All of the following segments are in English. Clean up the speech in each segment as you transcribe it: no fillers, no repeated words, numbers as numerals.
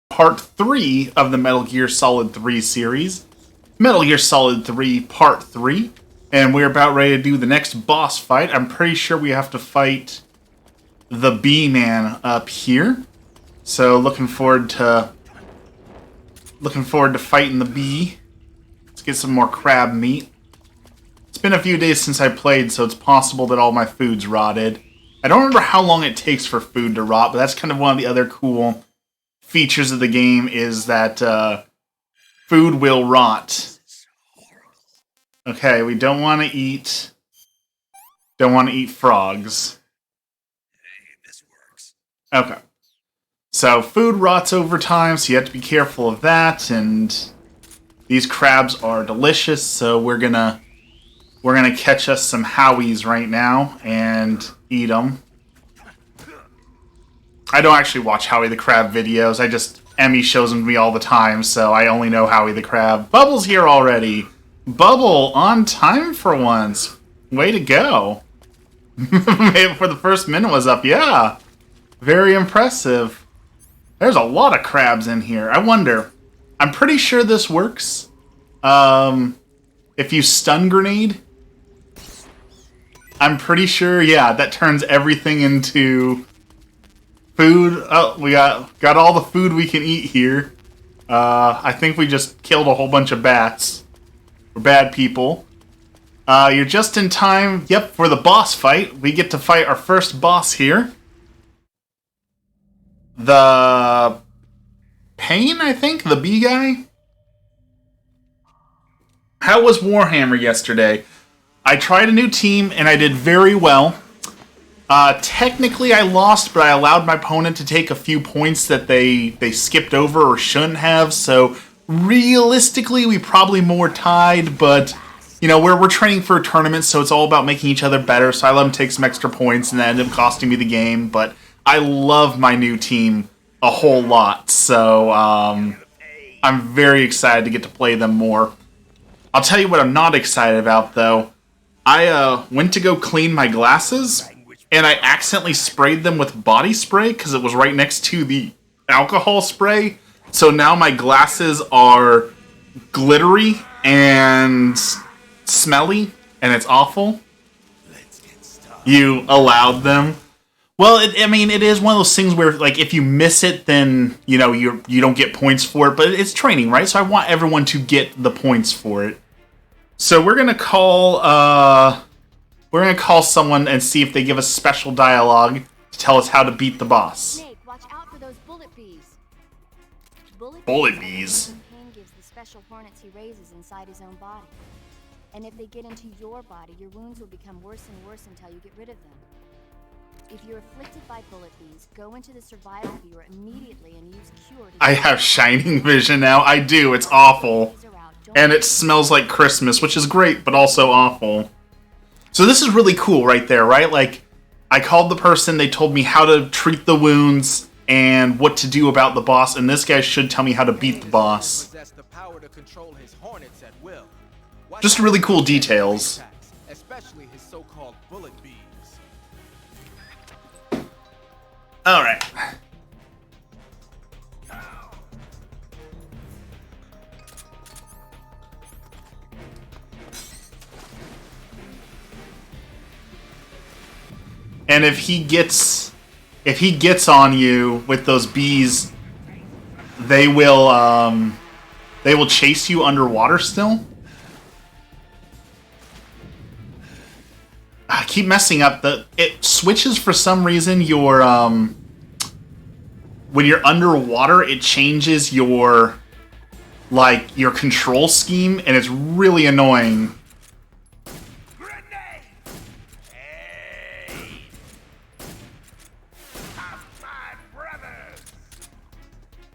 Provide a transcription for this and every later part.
part 3 of the Metal Gear Solid 3 series. Metal Gear Solid 3 Part 3. And we're about ready to do the next boss fight. I'm pretty sure we have to fight the Bee-Man up here. So looking forward to fighting the bee. Let's get some more crab meat. It's been a few days since I played, so it's possible that all my food's rotted. I don't remember how long it takes for food to rot, but that's kind of one of the other cool features of the game is that food will rot. Okay, we don't want to eat frogs. Okay. So food rots over time, so you have to be careful of that, and these crabs are delicious, so we're gonna catch us some howies right now and eat them. I don't actually watch Howie the Crab videos. Emmy shows them to me all the time, so I only know Howie the Crab. Bubble's here already. Bubble, on time for once. Way to go. Made it before the first minute was up. Yeah. Very impressive. There's a lot of crabs in here. I wonder. I'm pretty sure this works. If you stun grenade, I'm pretty sure, yeah, that turns everything into food. Oh, we got all the food we can eat here. I think we just killed a whole bunch of bats. We're bad people. You're just in time, yep, for the boss fight. We get to fight our first boss here. The Pain, I think? The bee guy? How was Warhammer yesterday? I tried a new team, and I did very well. Technically, I lost, but I allowed my opponent to take a few points that they skipped over or shouldn't have, so realistically, we probably more tied, but, you know, we're training for a tournament, so it's all about making each other better, so I let him take some extra points, and that ended up costing me the game, but I love my new team a whole lot, so I'm very excited to get to play them more. I'll tell you what I'm not excited about, though. I went to go clean my glasses, and I accidentally sprayed them with body spray because it was right next to the alcohol spray. So now my glasses are glittery and smelly, and it's awful. You allowed them. Well, it is one of those things where, like, if you miss it, then, you know, you don't get points for it. But it's training, right? So I want everyone to get the points for it. So we're gonna call someone and see if they give us special dialogue to tell us how to beat the boss. Snake, watch out for those bullet bees. Bullet bees. Pain gives the special hornets he raises inside his own body. And if they get into your body, your wounds will become worse and worse until you get rid of them. If you're afflicted by bullet bees, go into the survival viewer immediately and use cure to... I have shining vision now. I do. It's awful. And it smells like Christmas, which is great, but also awful. So this is really cool right there, right? Like, I called the person, they told me how to treat the wounds and what to do about the boss, and this guy should tell me how to beat the boss. Just really cool details. Especially his so-called bullet bees. Alright. And if he gets on you with those bees, they will chase you underwater still. I keep messing up. It switches for some reason. Your when you're underwater, it changes your control scheme, and it's really annoying.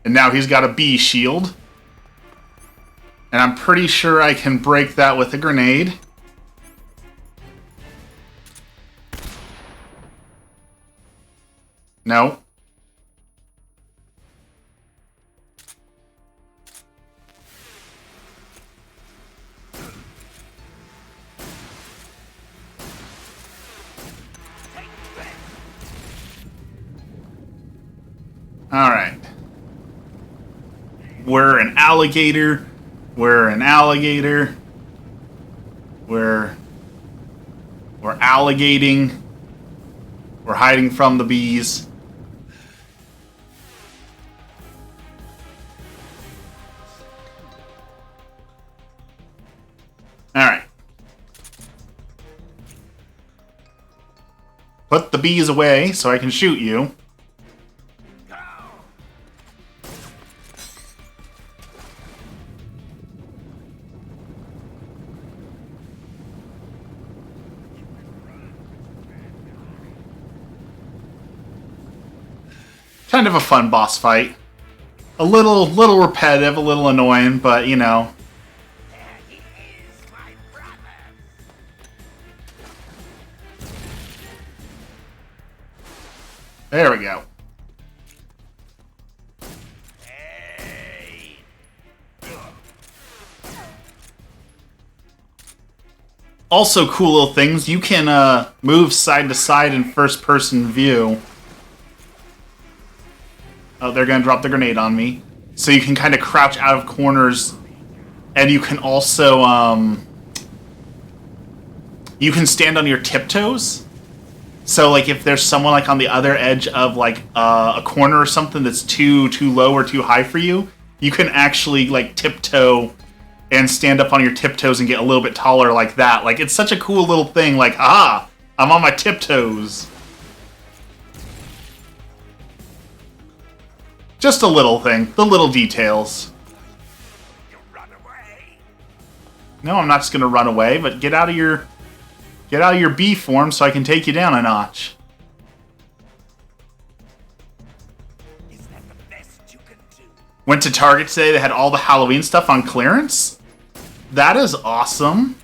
And now he's got a bee shield. And I'm pretty sure I can break that with a grenade. No. Alright. We're an alligator. We're an alligator. We're alligating. We're hiding from the bees. Alright. Put the bees away so I can shoot you. Kind of a fun boss fight. A little repetitive, a little annoying, but you know. There we go. Also cool little things. You can move side to side in first person view. Oh, they're going to drop the grenade on me. So you can kind of crouch out of corners. And you can also, you can stand on your tiptoes. So, like, if there's someone, like, on the other edge of, like, a corner or something that's too low or too high for you, you can actually, like, tiptoe and stand up on your tiptoes and get a little bit taller like that. Like, it's such a cool little thing. Like, I'm on my tiptoes. Just a little thing. The little details. No, I'm not just gonna run away, but get out of your bee form so I can take you down a notch. Is that the best you can do? Went to Target today. They had all the Halloween stuff on clearance. That is awesome.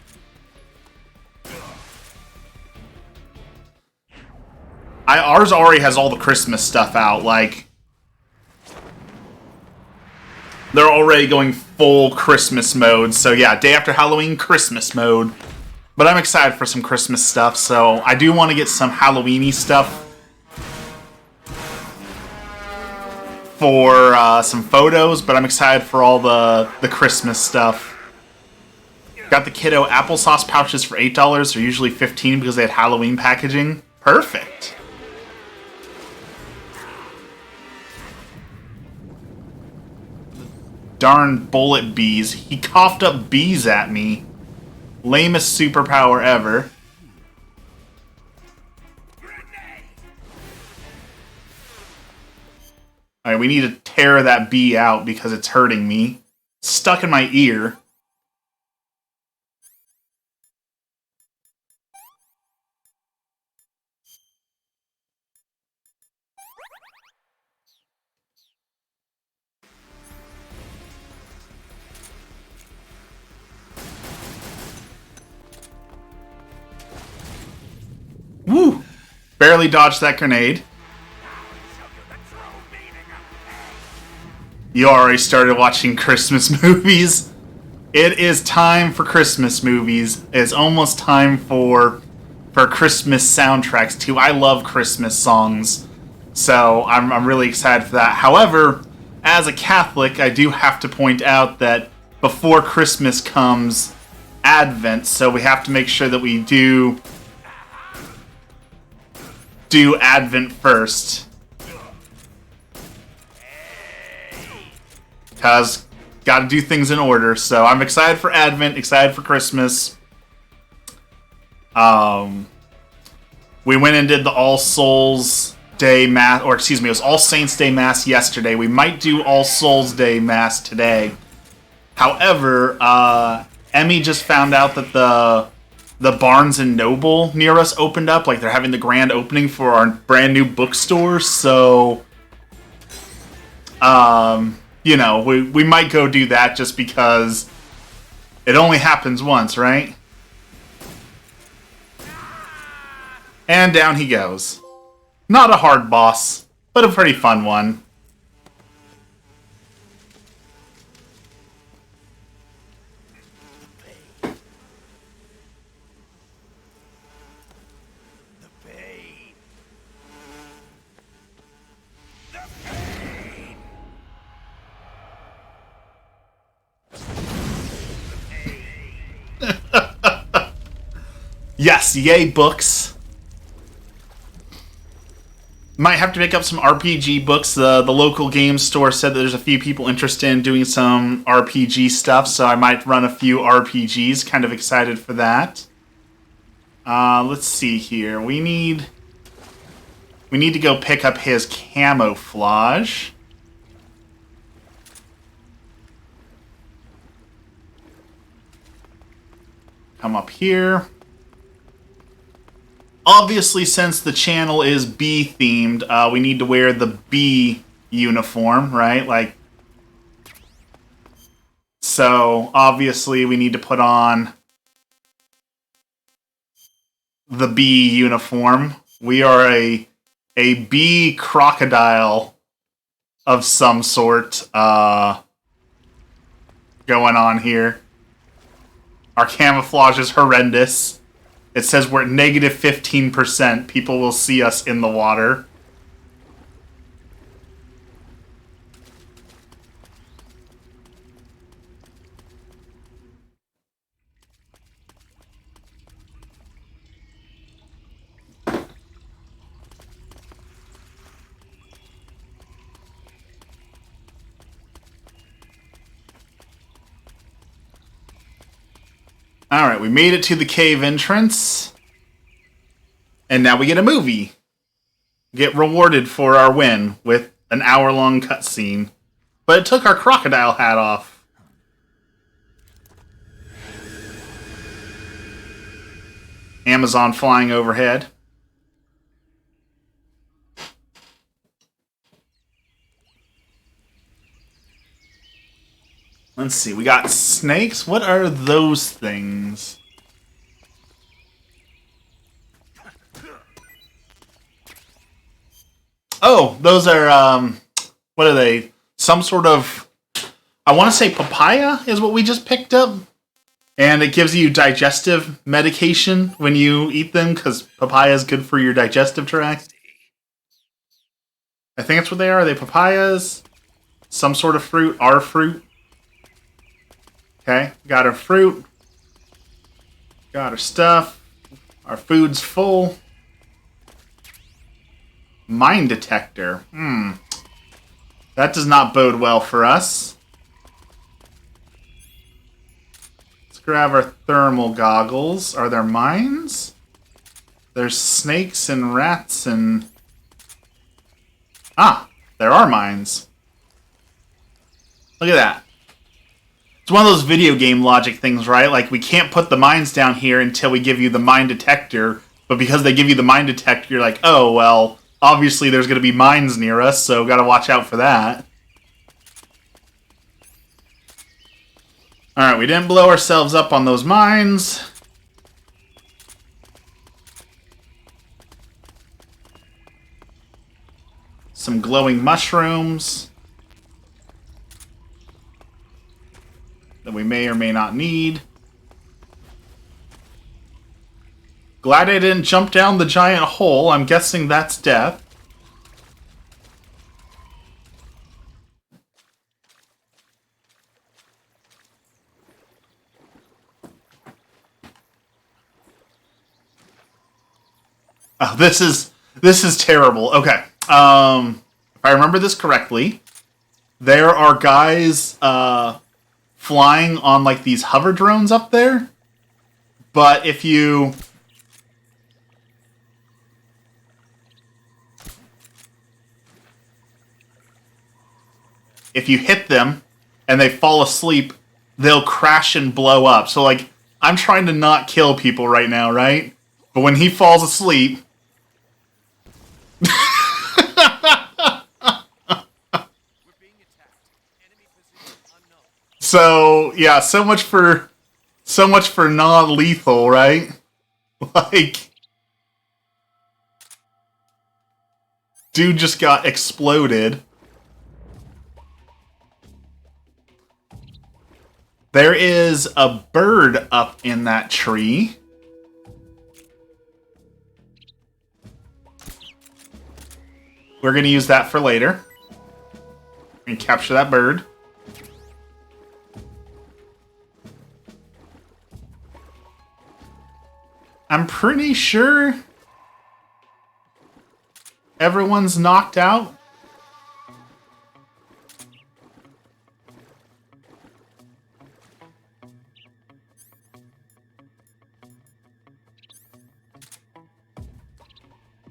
Ours already has all the Christmas stuff out. Like, they're already going full Christmas mode. So yeah, day after Halloween, Christmas mode. But I'm excited for some Christmas stuff, so I do want to get some Halloween-y stuff for some photos, but I'm excited for all the Christmas stuff. Got the kiddo applesauce pouches for $8. They're usually $15 because they had Halloween packaging. Perfect. Darn bullet bees. He coughed up bees at me. Lamest superpower ever. Alright, we need to tear that bee out because it's hurting me. It's stuck in my ear. Woo! Barely dodged that grenade. You already started watching Christmas movies. It is time for Christmas movies. It's almost time for Christmas soundtracks too. I love Christmas songs, so I'm really excited for that. However, as a Catholic, I do have to point out that before Christmas comes Advent, so we have to make sure that we do Advent first. Because gotta do things in order. So I'm excited for Advent, excited for Christmas. We went and did the All Souls Day Mass, or excuse me, it was All Saints Day Mass yesterday. We might do All Souls Day Mass today. However, Emmy just found out that the Barnes and Noble near us opened up. Like, they're having the grand opening for our brand new bookstore. So, you know, we might go do that just because it only happens once, right? And down he goes. Not a hard boss, but a pretty fun one. Yes, yay books. Might have to pick up some RPG books. The local game store said that there's a few people interested in doing some RPG stuff, so I might run a few RPGs. Kind of excited for that. Let's see here. We need to go pick up his camouflage. Come up here. Obviously, since the channel is bee themed, we need to wear the bee uniform, right? Like, so obviously we need to put on the bee uniform. We are a bee crocodile of some sort going on here. Our camouflage is horrendous. It says we're at negative 15%. People will see us in the water. Alright, we made it to the cave entrance. And now we get a movie. Get rewarded for our win with an hour-long cutscene. But it took our crocodile hat off. Amazon flying overhead. Let's see, we got snakes. What are those things? Oh, those are, what are they? Some sort of, I want to say papaya is what we just picked up. And it gives you digestive medication when you eat them, because papaya is good for your digestive tract. I think that's what they are. Are they papayas? Some sort of fruit. Our fruit. Okay, got our fruit. Got our stuff. Our food's full. Mine detector. That does not bode well for us. Let's grab our thermal goggles. Are there mines? There's snakes and rats and... Ah, there are mines. Look at that. It's one of those video game logic things, right? Like, we can't put the mines down here until we give you the mine detector, but because they give you the mine detector, you're like, oh, well, obviously there's going to be mines near us, so gotta watch out for that. Alright, we didn't blow ourselves up on those mines. Some glowing mushrooms that we may or may not need. Glad I didn't jump down the giant hole. I'm guessing that's death. Oh, this is terrible. Okay. If I remember this correctly, there are guys flying on like these hover drones up there. But if you hit them and they fall asleep, they'll crash and blow up. So like, I'm trying to not kill people right now, right? But when he falls asleep, so yeah, so much for non-lethal, right? Like, dude just got exploded. There is a bird up in that tree. We're going to use that for later. And capture that bird. I'm pretty sure everyone's knocked out.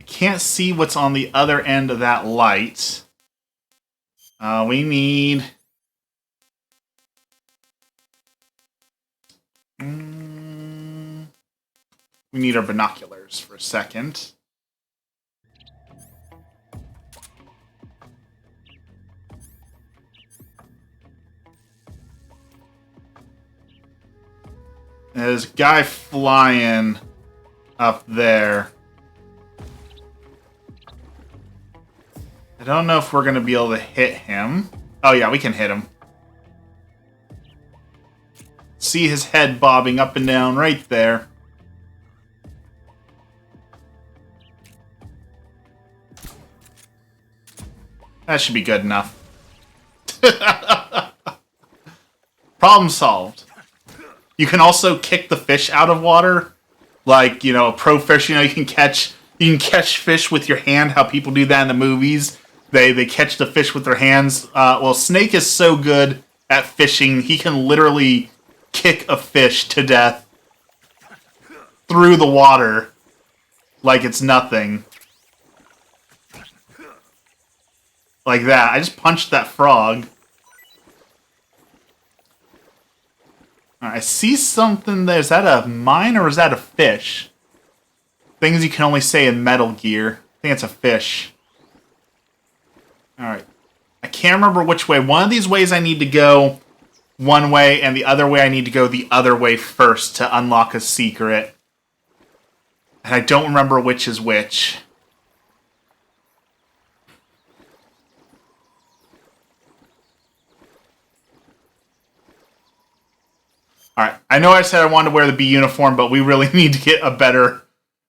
Can't see what's on the other end of that light. We need... we need our binoculars for a second. There's a guy flying up there. I don't know if we're going to be able to hit him. Oh yeah, we can hit him. See his head bobbing up and down right there. That should be good enough. Problem solved. You can also kick the fish out of water. Like, you know, pro fish, you know, you can catch fish with your hand, how people do that in the movies. They catch the fish with their hands. Well, Snake is so good at fishing, he can literally kick a fish to death through the water like it's nothing. Like that. I just punched that frog. Alright, I see something there. Is that a mine or is that a fish? Things you can only say in Metal Gear. I think it's a fish. Alright. I can't remember which way. One of these ways I need to go one way, and the other way I need to go the other way first to unlock a secret. And I don't remember which is which. Alright, I know I said I wanted to wear the B uniform, but we really need to get a better...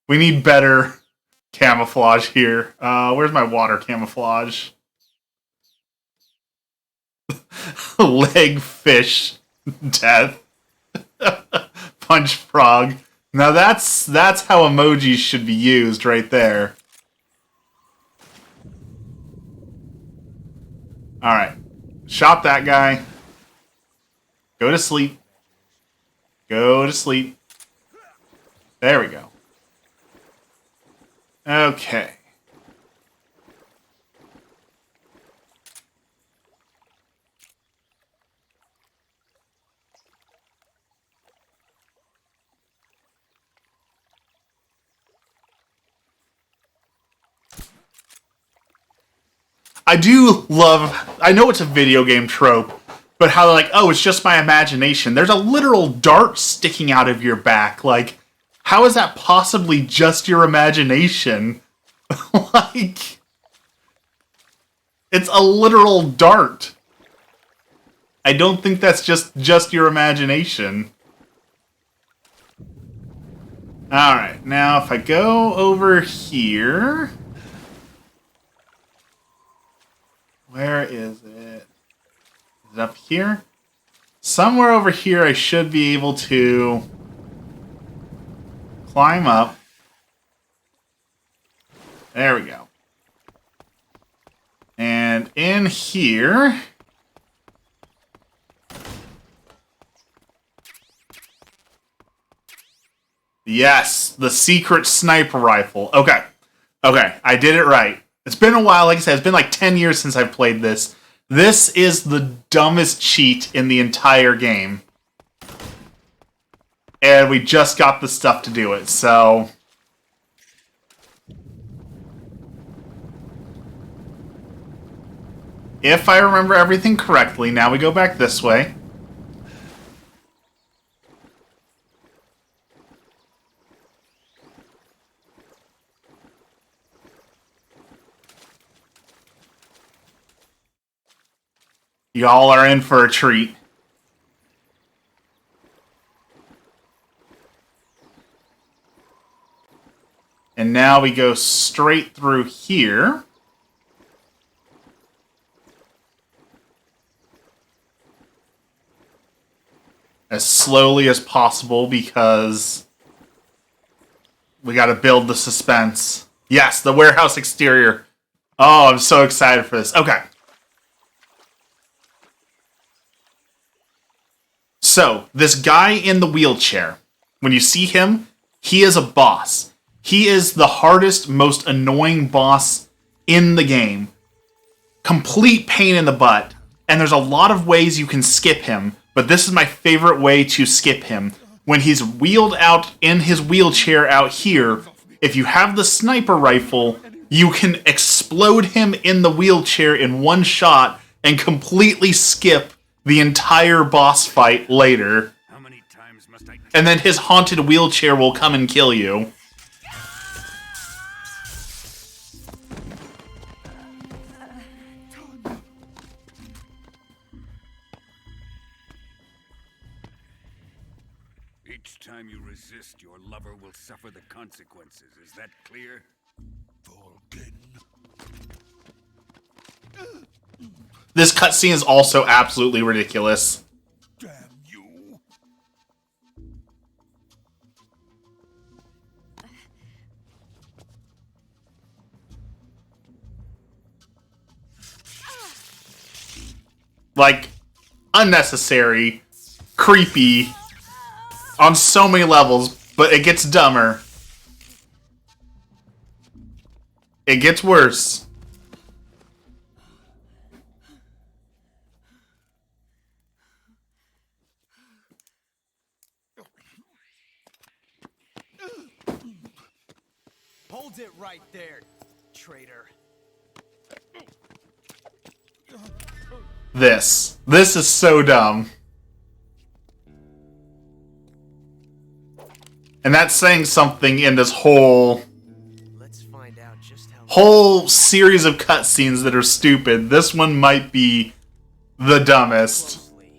We need better camouflage here. Where's my water camouflage? Leg fish death. Punch frog. Now that's how emojis should be used right there. Alright. Shot that guy. Go to sleep. Go to sleep. There we go. Okay. I know it's a video game trope, but how they're like, oh, it's just my imagination. There's a literal dart sticking out of your back. Like, how is that possibly just your imagination? Like, it's a literal dart. I don't think that's just your imagination. Alright, now if I go over here... Where is it? Is it up here? Somewhere over here I should be able to climb up. There we go. And in here... Yes, the secret sniper rifle. Okay. Okay, I did it right. It's been a while, like I said, it's been like 10 years since I've played this. This is the dumbest cheat in the entire game. And we just got the stuff to do it, so... If I remember everything correctly, now we go back this way. Y'all are in for a treat. And now we go straight through here. As slowly as possible because We gotta build the suspense. Yes, the warehouse exterior. Oh, I'm so excited for this. Okay. So, this guy in the wheelchair, when you see him, he is a boss. He is the hardest, most annoying boss in the game. Complete pain in the butt. And there's a lot of ways you can skip him, but this is my favorite way to skip him. When he's wheeled out in his wheelchair out here, if you have the sniper rifle, you can explode him in the wheelchair in one shot and completely skip the entire boss fight later. How many times must I... And then his haunted wheelchair will come and kill you. Each time you resist, your lover will suffer the consequences. Is that clear? Vulcan. This cutscene is also absolutely ridiculous. Damn you. Like, unnecessary, creepy, on so many levels, but it gets dumber. It gets worse. Hold it right there, traitor. This is so dumb. And that's saying something in this whole Let's find out just how whole series of cutscenes that are stupid. This one might be the dumbest. closely.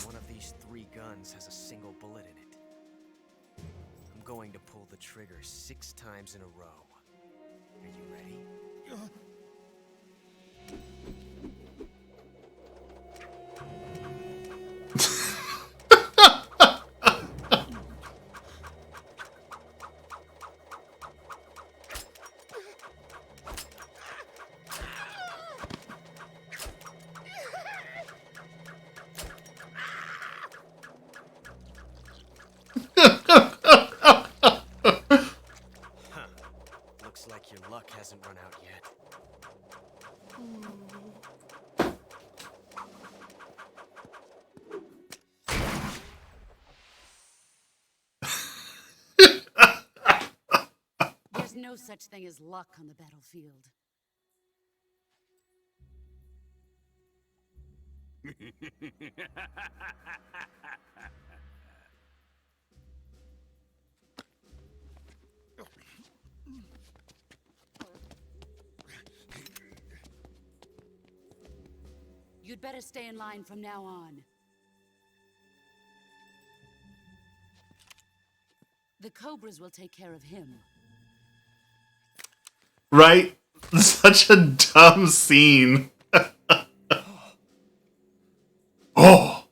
One of these 3 guns has a single bullet in it. I'm going to pull the trigger 6 times in a row. Are you ready? Looks like your luck hasn't run out yet. There's no such thing as luck on the battlefield. You'd better stay in line from now on. The Cobras will take care of him. Right? Such a dumb scene. Oh.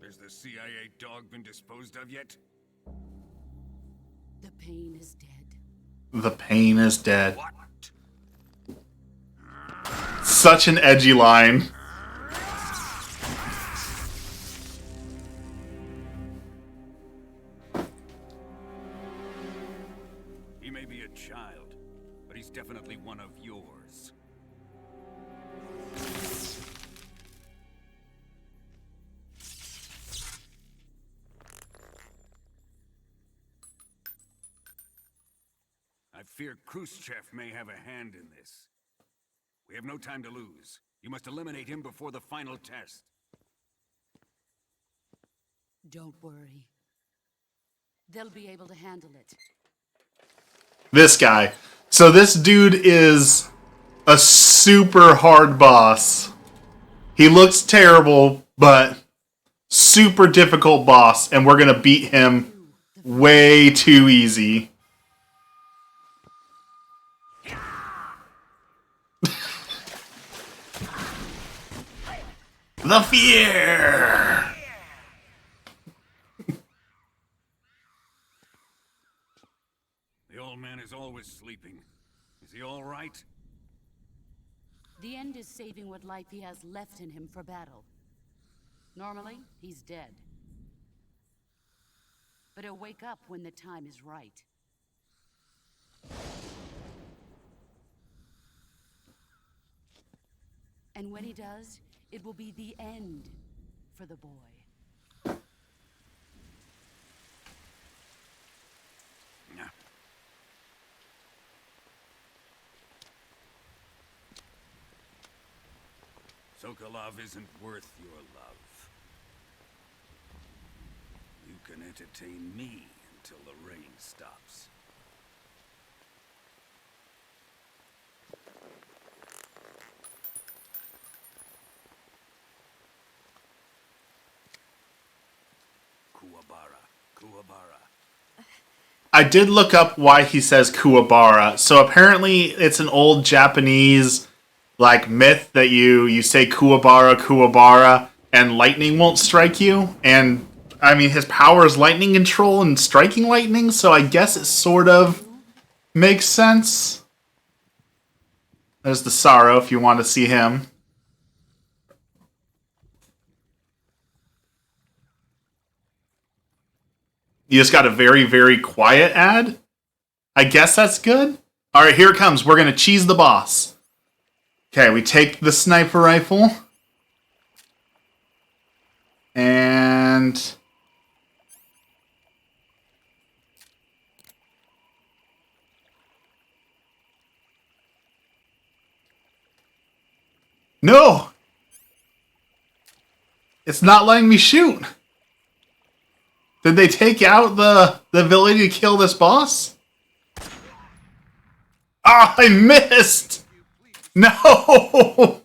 Has the CIA dog been disposed of yet? The pain is dead. The pain is dead. What? Such an edgy line. He may be a child, but he's definitely one of yours. I fear Khrushchev may have a hand in this. We have no time to lose. You must eliminate him before the final test. Don't worry. They'll be able to handle it. This guy. So this dude is a super hard boss. He looks terrible, but super difficult boss, and we're gonna beat him way too easy. The fear! The old man is always sleeping. Is he all right? The end is saving what life he has left in him for battle. Normally, he's dead. But he'll wake up when the time is right. And when he does, it will be the end for the boy. Nah. Sokolov isn't worth your love. You can entertain me until the rain stops. Kuwabara. I did look up why he says Kuwabara. So apparently it's an old Japanese like myth that you say Kuwabara and lightning won't strike you. And I mean his power is lightning control and striking lightning, so I guess it sort of makes sense. There's the Sorrow if you want to see him. You just got a very, very quiet ad? I guess that's good. Alright, here it comes. We're going to cheese the boss. Okay, we take the sniper rifle. And... no! It's not letting me shoot. Did they take out the ability to kill this boss? Ah, I missed! No!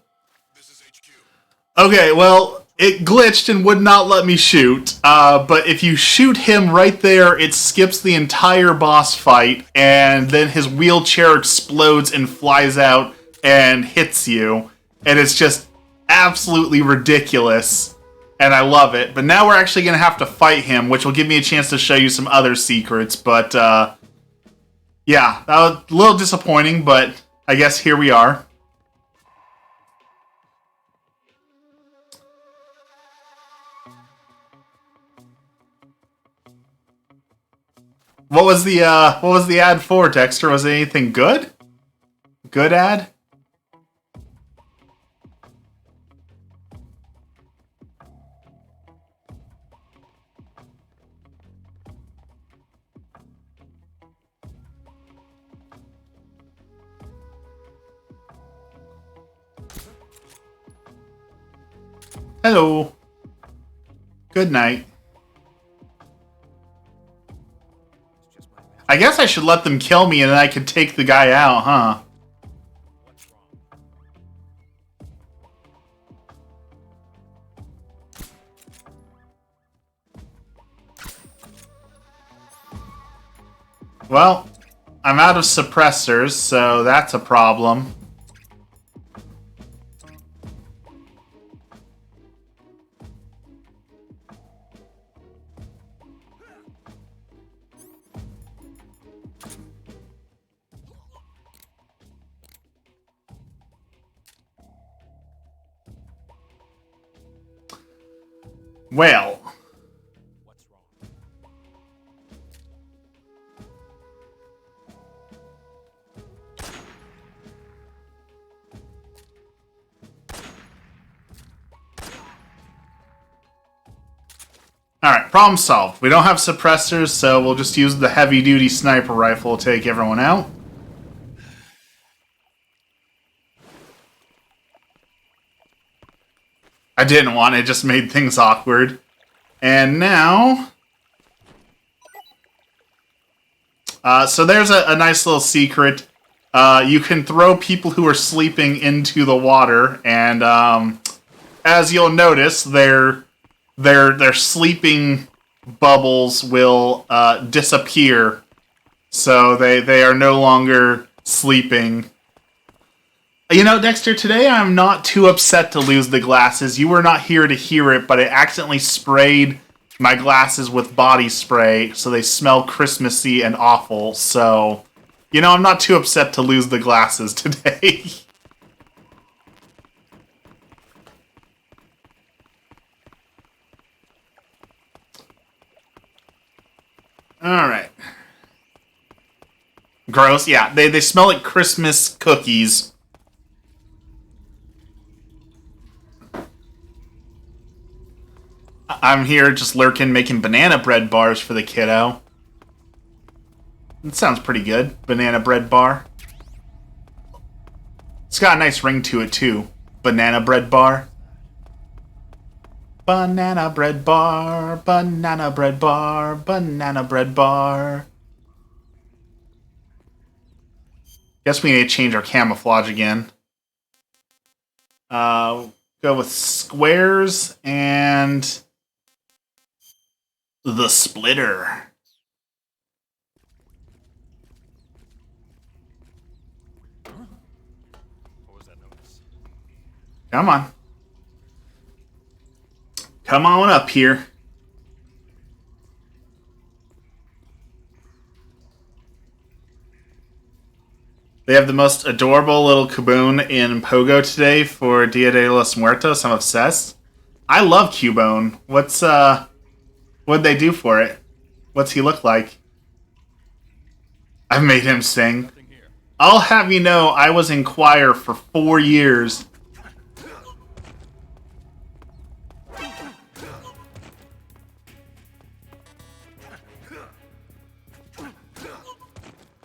Okay, well, it glitched and would not let me shoot. But if you shoot him right there, it skips the entire boss fight, and then his wheelchair explodes and flies out and hits you. And it's just absolutely ridiculous. And I love it. But now we're actually going to have to fight him, which will give me a chance to show you some other secrets. But, yeah, that was a little disappointing, but I guess here we are. What was the ad for, Dexter? Was it anything good? Good ad? Hello. Good night. I guess I should let them kill me and then I could take the guy out, huh? Well, I'm out of suppressors, so that's a problem. Well. What's wrong? Alright, problem solved. We don't have suppressors, so we'll just use the heavy-duty sniper rifle to take everyone out. I didn't want it, just made things awkward. And now... so there's a nice little secret. You can throw people who are sleeping into the water, and as you'll notice, their their sleeping bubbles will disappear, so they are no longer sleeping. You know, Dexter, today I'm not too upset to lose the glasses. You were not here to hear it, but I accidentally sprayed my glasses with body spray, so they smell Christmassy and awful. So, you know, I'm not too upset to lose the glasses today. Alright. Gross, yeah. They smell like Christmas cookies. I'm here just lurking, making banana bread bars for the kiddo. It sounds pretty good. Banana bread bar. It's got a nice ring to it, too. Banana bread bar. Banana bread bar. Banana bread bar. Banana bread bar. Guess we need to change our camouflage again. Go with squares and the splitter. What was that noise? Come on. Come on up here. They have the most adorable little Cubone in Pogo today for Dia de los Muertos. I'm obsessed. I love Cubone. What'd they do for it? What's he look like? I made him sing. I'll have you know, I was in choir for 4 years.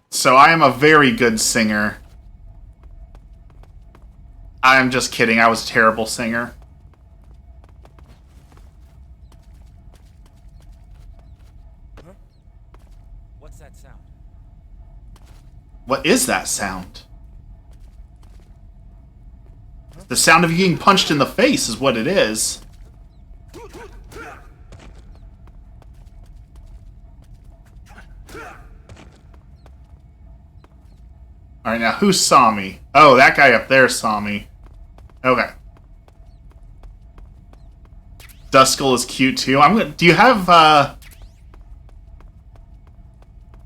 So I am a very good singer. I'm just kidding, I was a terrible singer. Huh? What's that sound? What is that sound? The sound of you getting punched in the face is what it is. Alright, now who saw me? Oh, that guy up there saw me. Okay. Duskull is cute too. Do you have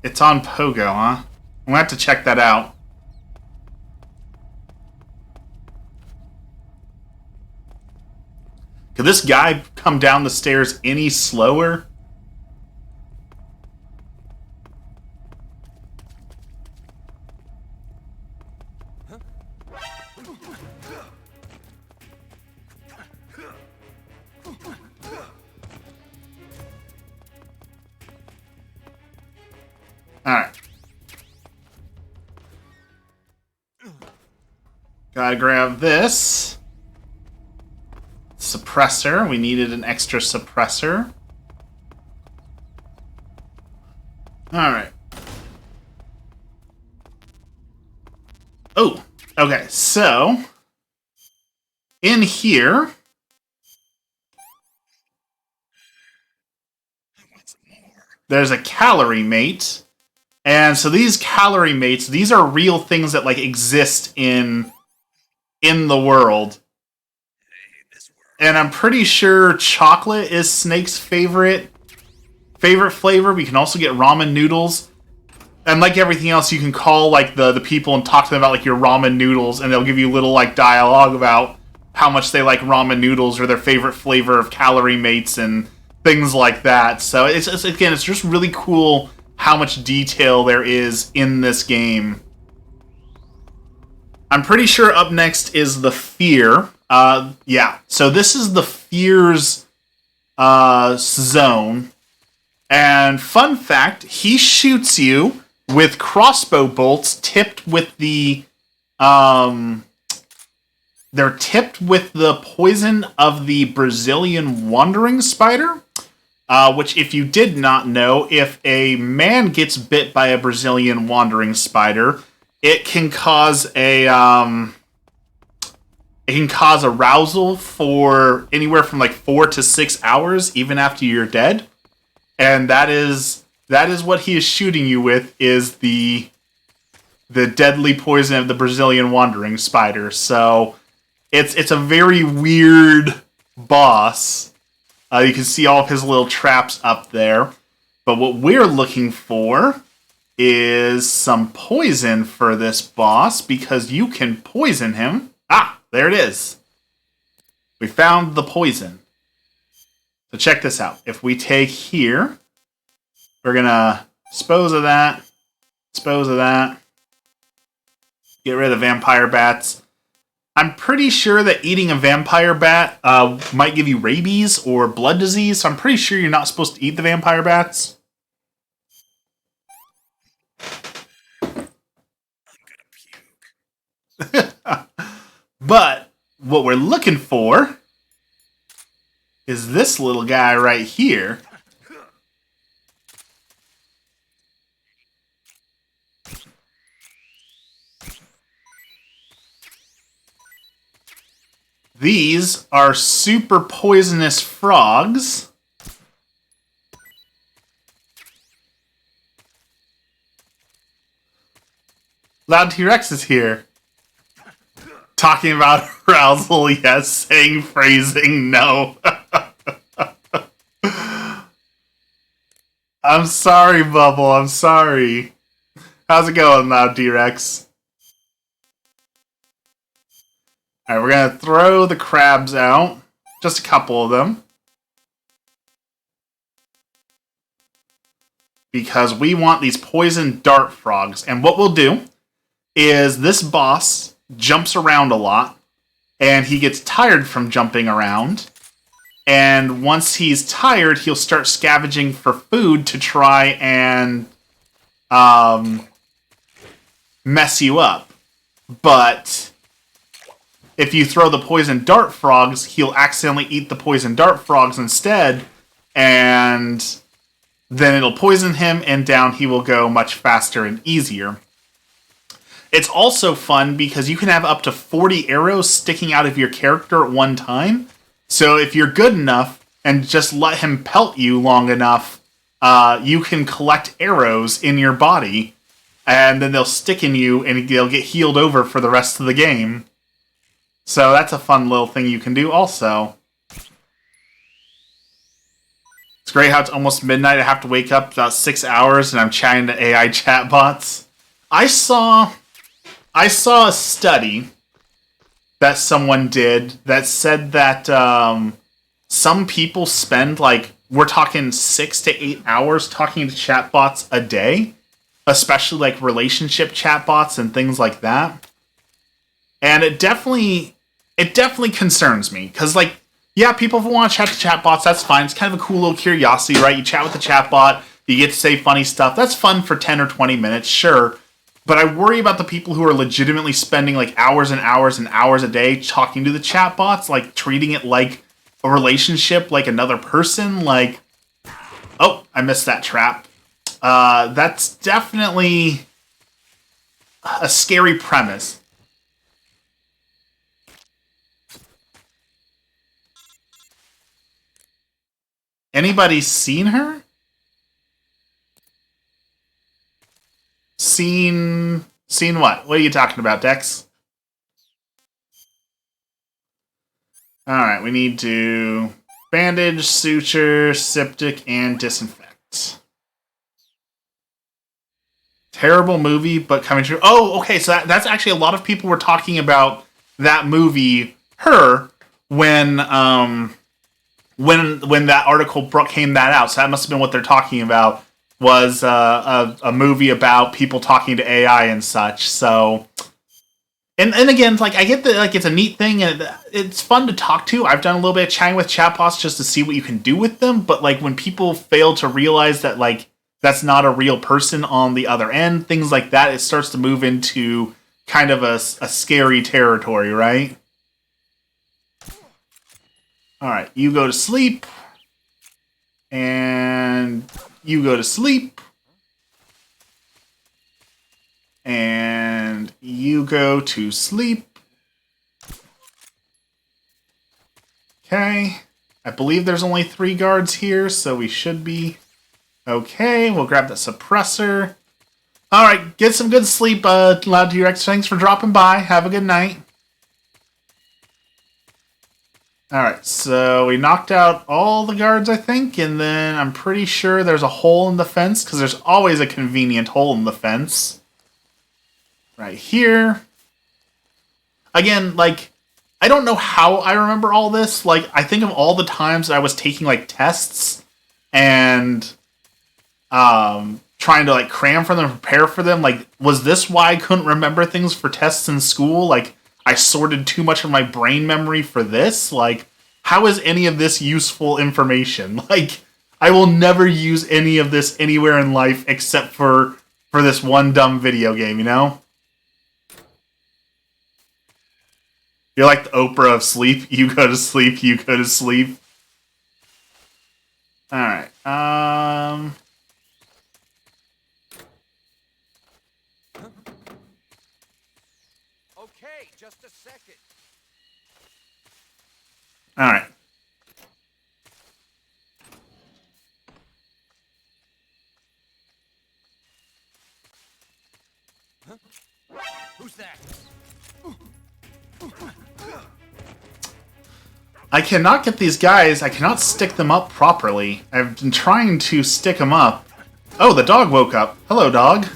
it's on Pogo, huh? I'm gonna have to check that out. Could this guy come down the stairs any slower? Alright. Gotta grab this. Suppressor. We needed an extra suppressor. Alright. Oh, okay, so in here there's a calorie mate. And so these calorie mates, these are real things that like exist in the world. And I'm pretty sure chocolate is Snake's favorite flavor. We can also get ramen noodles. And like everything else, you can call like the people and talk to them about like your ramen noodles, and they'll give you little like dialogue about how much they like ramen noodles or their favorite flavor of calorie mates and things like that. So it's just really cool how much detail there is in this game. I'm pretty sure up next is the Fear. Yeah, so this is the Fear's zone. And fun fact, he shoots you with crossbow bolts tipped with the they're tipped with the poison of the Brazilian wandering spider. Which, if you did not know, if a man gets bit by a Brazilian wandering spider, it can cause a It can cause arousal for anywhere from like 4 to 6 hours, even after you're dead. And that is what he is shooting you with, is the deadly poison of the Brazilian wandering spider. So it's a very weird boss. You can see all of his little traps up there. But what we're looking for is some poison for this boss, because you can poison him. Ah, there it is. We found the poison. So check this out. If we take here, we're going to dispose of that, get rid of vampire bats. I'm pretty sure that eating a vampire bat might give you rabies or blood disease, so I'm pretty sure you're not supposed to eat the vampire bats. But what we're looking for is this little guy right here. These are super poisonous frogs. Loud T-Rex is here. Talking about arousal, yes. Saying phrasing, no. I'm sorry, Bubble. I'm sorry. How's it going, Loud T-Rex? Alright, we're going to throw the crabs out. Just a couple of them. Because we want these poison dart frogs. And what we'll do is this boss jumps around a lot, and he gets tired from jumping around. And once he's tired, he'll start scavenging for food to try and mess you up. But if you throw the poison dart frogs, he'll accidentally eat the poison dart frogs instead, and then it'll poison him, and down he will go much faster and easier. It's also fun because you can have up to 40 arrows sticking out of your character at one time. So if you're good enough and just let him pelt you long enough, you can collect arrows in your body, and then they'll stick in you and they'll get healed over for the rest of the game. So that's a fun little thing you can do also. It's great how it's almost midnight. I have to wake up about 6 hours and I'm chatting to AI chatbots. I saw a study that someone did that said that some people spend, like, we're talking 6 to 8 hours talking to chatbots a day, especially like relationship chatbots and things like that. And it definitely concerns me, because, like, yeah, people want to chat to chatbots, that's fine. It's kind of a cool little curiosity, right? You chat with the chatbot, you get to say funny stuff. That's fun for 10 or 20 minutes, sure. But I worry about the people who are legitimately spending like hours and hours and hours a day talking to the chatbots, like treating it like a relationship, like another person. Like, oh, I missed that trap. That's definitely a scary premise. Anybody seen her? Seen what? What are you talking about, Dex? Alright, we need to bandage, suture, septic, and disinfect. Terrible movie, but coming true. Oh, okay, so that's actually a lot of people were talking about that movie, Her, when that article came that out. So that must have been what they're talking about. Was a movie about people talking to AI and such. So, and again, like, I get that, like, it's a neat thing and it's fun to talk to. I've done a little bit of chatting with chatbots just to see what you can do with them. But, like, when people fail to realize that, like, that's not a real person on the other end, things like that, it starts to move into kind of a scary territory, right? All right, you go to sleep. And you go to sleep. And you go to sleep. Okay. I believe there's only 3 guards here, so we should be okay. We'll grab the suppressor. Alright, get some good sleep, Loud T-Rex. Thanks for dropping by. Have a good night. Alright, so we knocked out all the guards, I think, and then I'm pretty sure there's a hole in the fence, because there's always a convenient hole in the fence. Right here. Again, like, I don't know how I remember all this. Like, I think of all the times I was taking, like, tests and trying to, like, cram for them, prepare for them. Like, was this why I couldn't remember things for tests in school? Like, I sorted too much of my brain memory for this? Like, how is any of this useful information? Like, I will never use any of this anywhere in life except for this one dumb video game, you know? You're like the Oprah of sleep. You go to sleep, you go to sleep. Alright, Okay, just a second. Alright. Who's that? I cannot get these guys, I cannot stick them up properly. I've been trying to stick them up. Oh, the dog woke up. Hello, dog.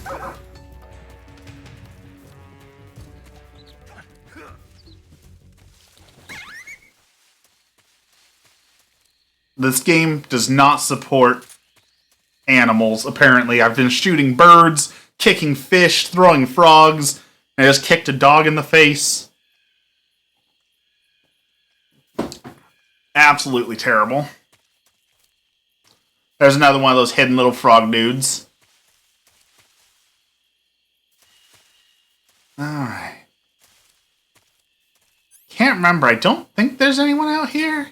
This game does not support animals, apparently. I've been shooting birds, kicking fish, throwing frogs, and I just kicked a dog in the face. Absolutely terrible. There's another one of those hidden little frog dudes. Alright. Can't remember. I don't think there's anyone out here.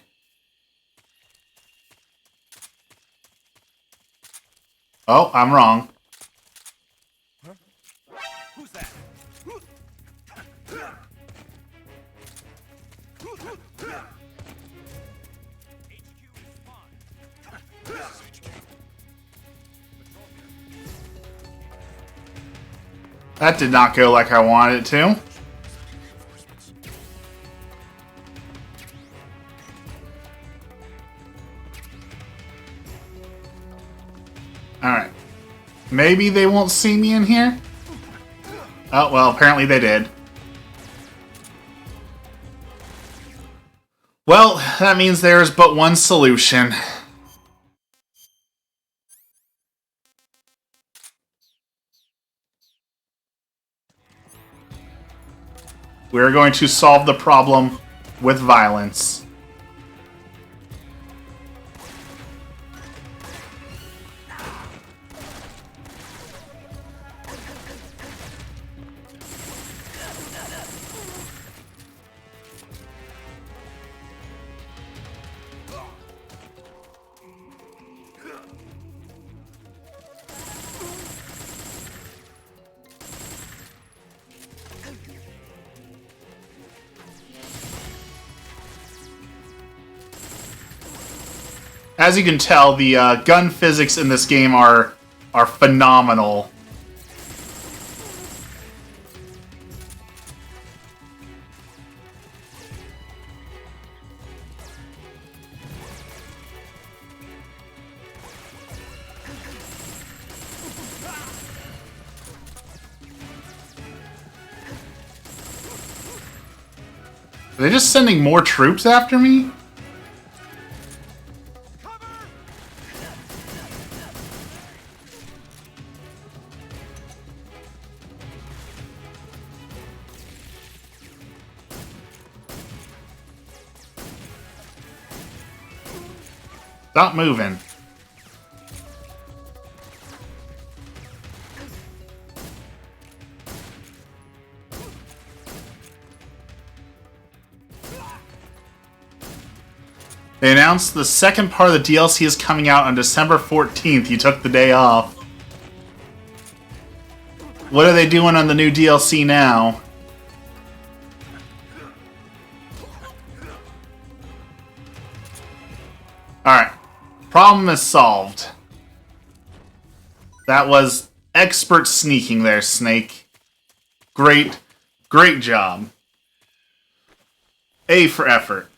Oh, I'm wrong. Who's that? That did not go like I wanted it to. Alright. Maybe they won't see me in here? Oh, well, apparently they did. Well, that means there's but one solution. We're going to solve the problem with violence. As you can tell, the gun physics in this game are phenomenal. Are they just sending more troops after me? Stop moving. They announced the second part of the DLC is coming out on December 14th. You took the day off. What are they doing on the new DLC now? Alright. Problem is solved. That was expert sneaking there, Snake. Great job. A for effort.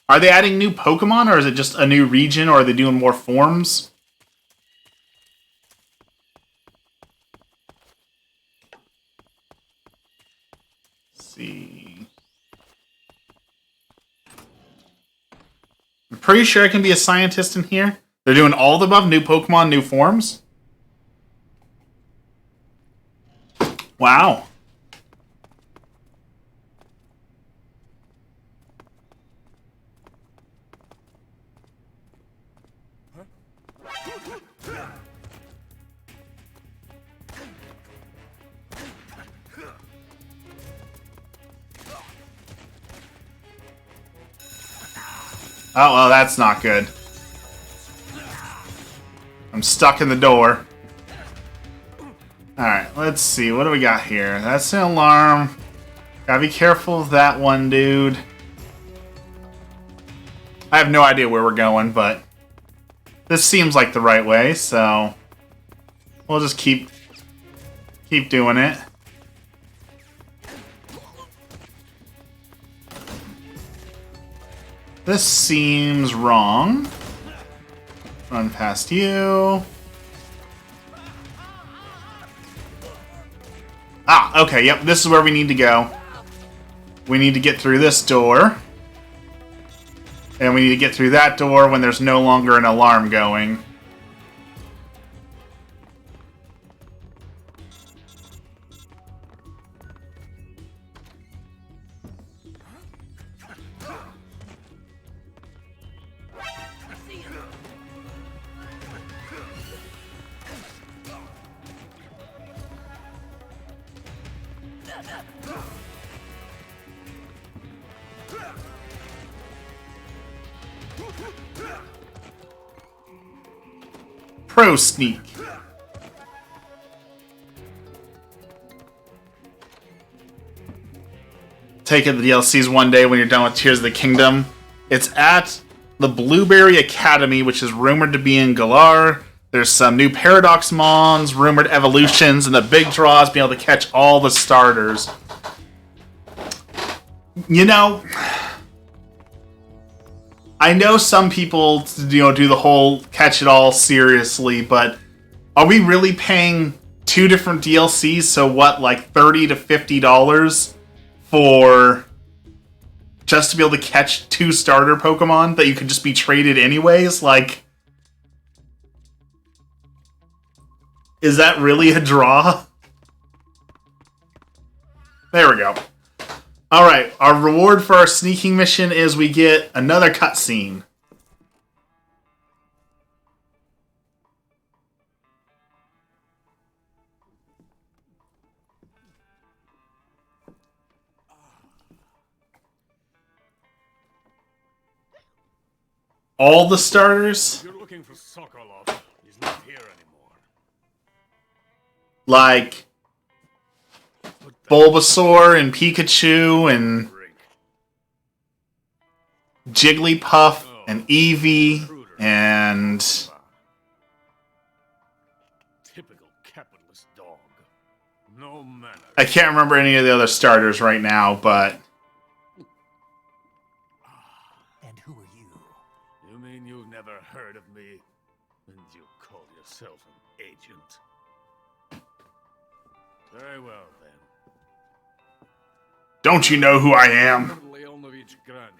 Are they adding new Pokemon, or is it just a new region, or are they doing more forms? Let's see. I'm pretty sure I can be a scientist in here. They're doing all the above, new Pokemon, new forms. Wow. Oh, well, that's not good. I'm stuck in the door. Alright, let's see. What do we got here? That's an alarm. Gotta be careful of that one, dude. I have no idea where we're going, but this seems like the right way, so we'll just keep doing it. This seems wrong. Run past you. Ah, okay, yep, this is where we need to go. We need to get through this door. And we need to get through that door when there's no longer an alarm going. Pro sneak. Take it the DLCs one day when you're done with Tears of the Kingdom. It's at the Blueberry Academy, which is rumored to be in Galar. There's some new Paradox Mons, rumored evolutions, and the big draw is being able to catch all the starters. You know, I know some people, do the whole catch it all seriously, but are we really paying two different DLCs? So what, like $30 to $50 for just to be able to catch two starter Pokemon that you could just be traded anyways? Like, is that really a draw? There we go. Alright, our reward for our sneaking mission is we get another cutscene. All the starters? You're looking for Sokolov. He's not here anymore. Like Bulbasaur and Pikachu and Jigglypuff and Eevee and Typical capitalist dog. No manners. I can't remember any of the other starters right now, but And who are you? You mean you've never heard of me? And you call yourself an agent? Very well, then. don't you know who I am? Leonovich Granin.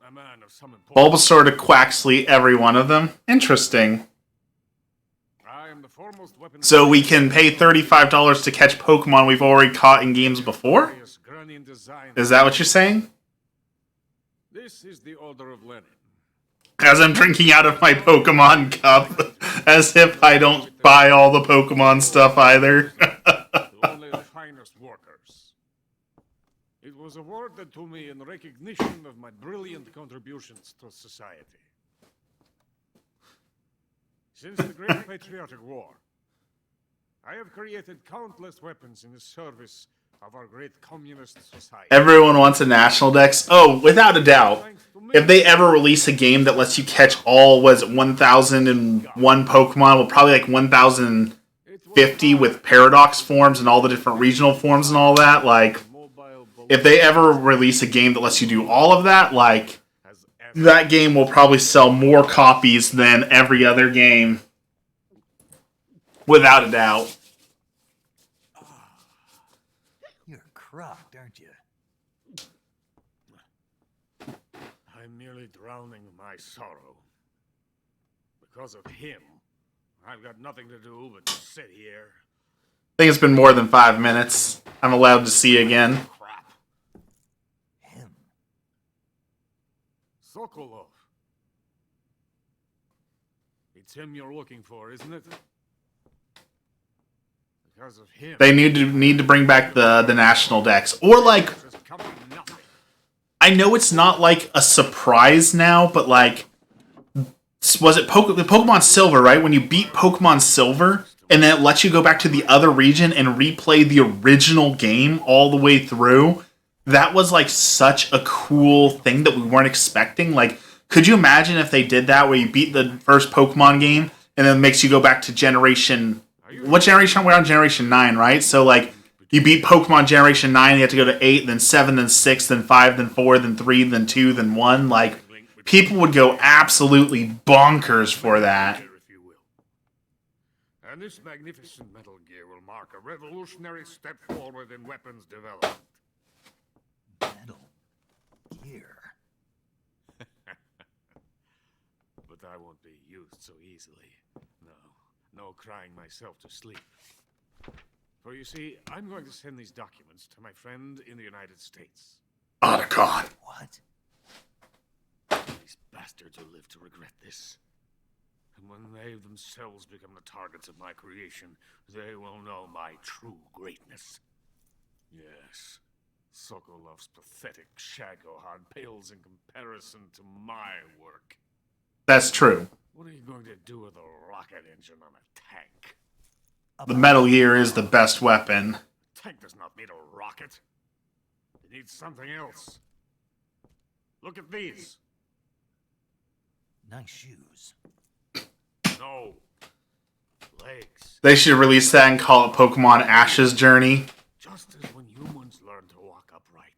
A man of some importance. Bulbasaur to Quaxley, every one of them. Interesting. I am the foremost weapon. So we can pay $35 to catch Pokemon we've already caught in games before? Granin design. Is that what you're saying? This is the Order of Lenin. As I'm drinking out of my Pokemon cup, as if I don't buy all the Pokemon stuff either. To only the finest workers. It was awarded to me in recognition of my brilliant contributions to society. Since the Great Patriotic War, I have created countless weapons in the service of our great communist society. Everyone wants a national dex. Oh, without a doubt. If they ever release a game that lets you catch all, was it 1001 Pokemon? Well, probably like 1050 with paradox forms and all the different regional forms and all that. Like, if they ever release a game that lets you do all of that, like, that game will probably sell more copies than every other game. Without a doubt. You're crocked, aren't you? I'm merely drowning my sorrow. Because of him, I've got nothing to do but sit here. I think it's been more than 5 minutes. I'm allowed to see again. Crap. Him. Sokolov. It's him you're looking for, isn't it? Because of him. They need to bring back the national dex. Or like, I know it's not like a surprise now, but like, was it Pokemon Silver, right? When you beat Pokemon Silver, and then it lets you go back to the other region and replay the original game all the way through. That was like such a cool thing that we weren't expecting. Like, could you imagine if they did that where you beat the first Pokemon game and then it makes you go back to generation... What generation? We're on generation 9, right? So like, you beat Pokemon generation 9, you have to go to 8, then 7, then 6, then 5, then 4, then 3, then 2, then 1. Like, people would go absolutely bonkers for that. And this magnificent Metal Gear will mark a revolutionary step forward in weapons development. Metal Gear. But I won't be used so easily. No crying myself to sleep. For you see, I'm going to send these documents to my friend in the United States. Otacon. What? These bastards will live to regret this. And when they themselves become the targets of my creation, they will know my true greatness. Yes, Sokolov's pathetic Shagohod pales in comparison to my work. That's true. What are you going to do with a rocket engine on a tank? The Metal Gear is the best weapon. A tank does not need a rocket. It needs something else. Look at these. Nice shoes. No. Legs. They should release that and call it Pokemon Ash's Journey. Just as when humans learn to walk upright.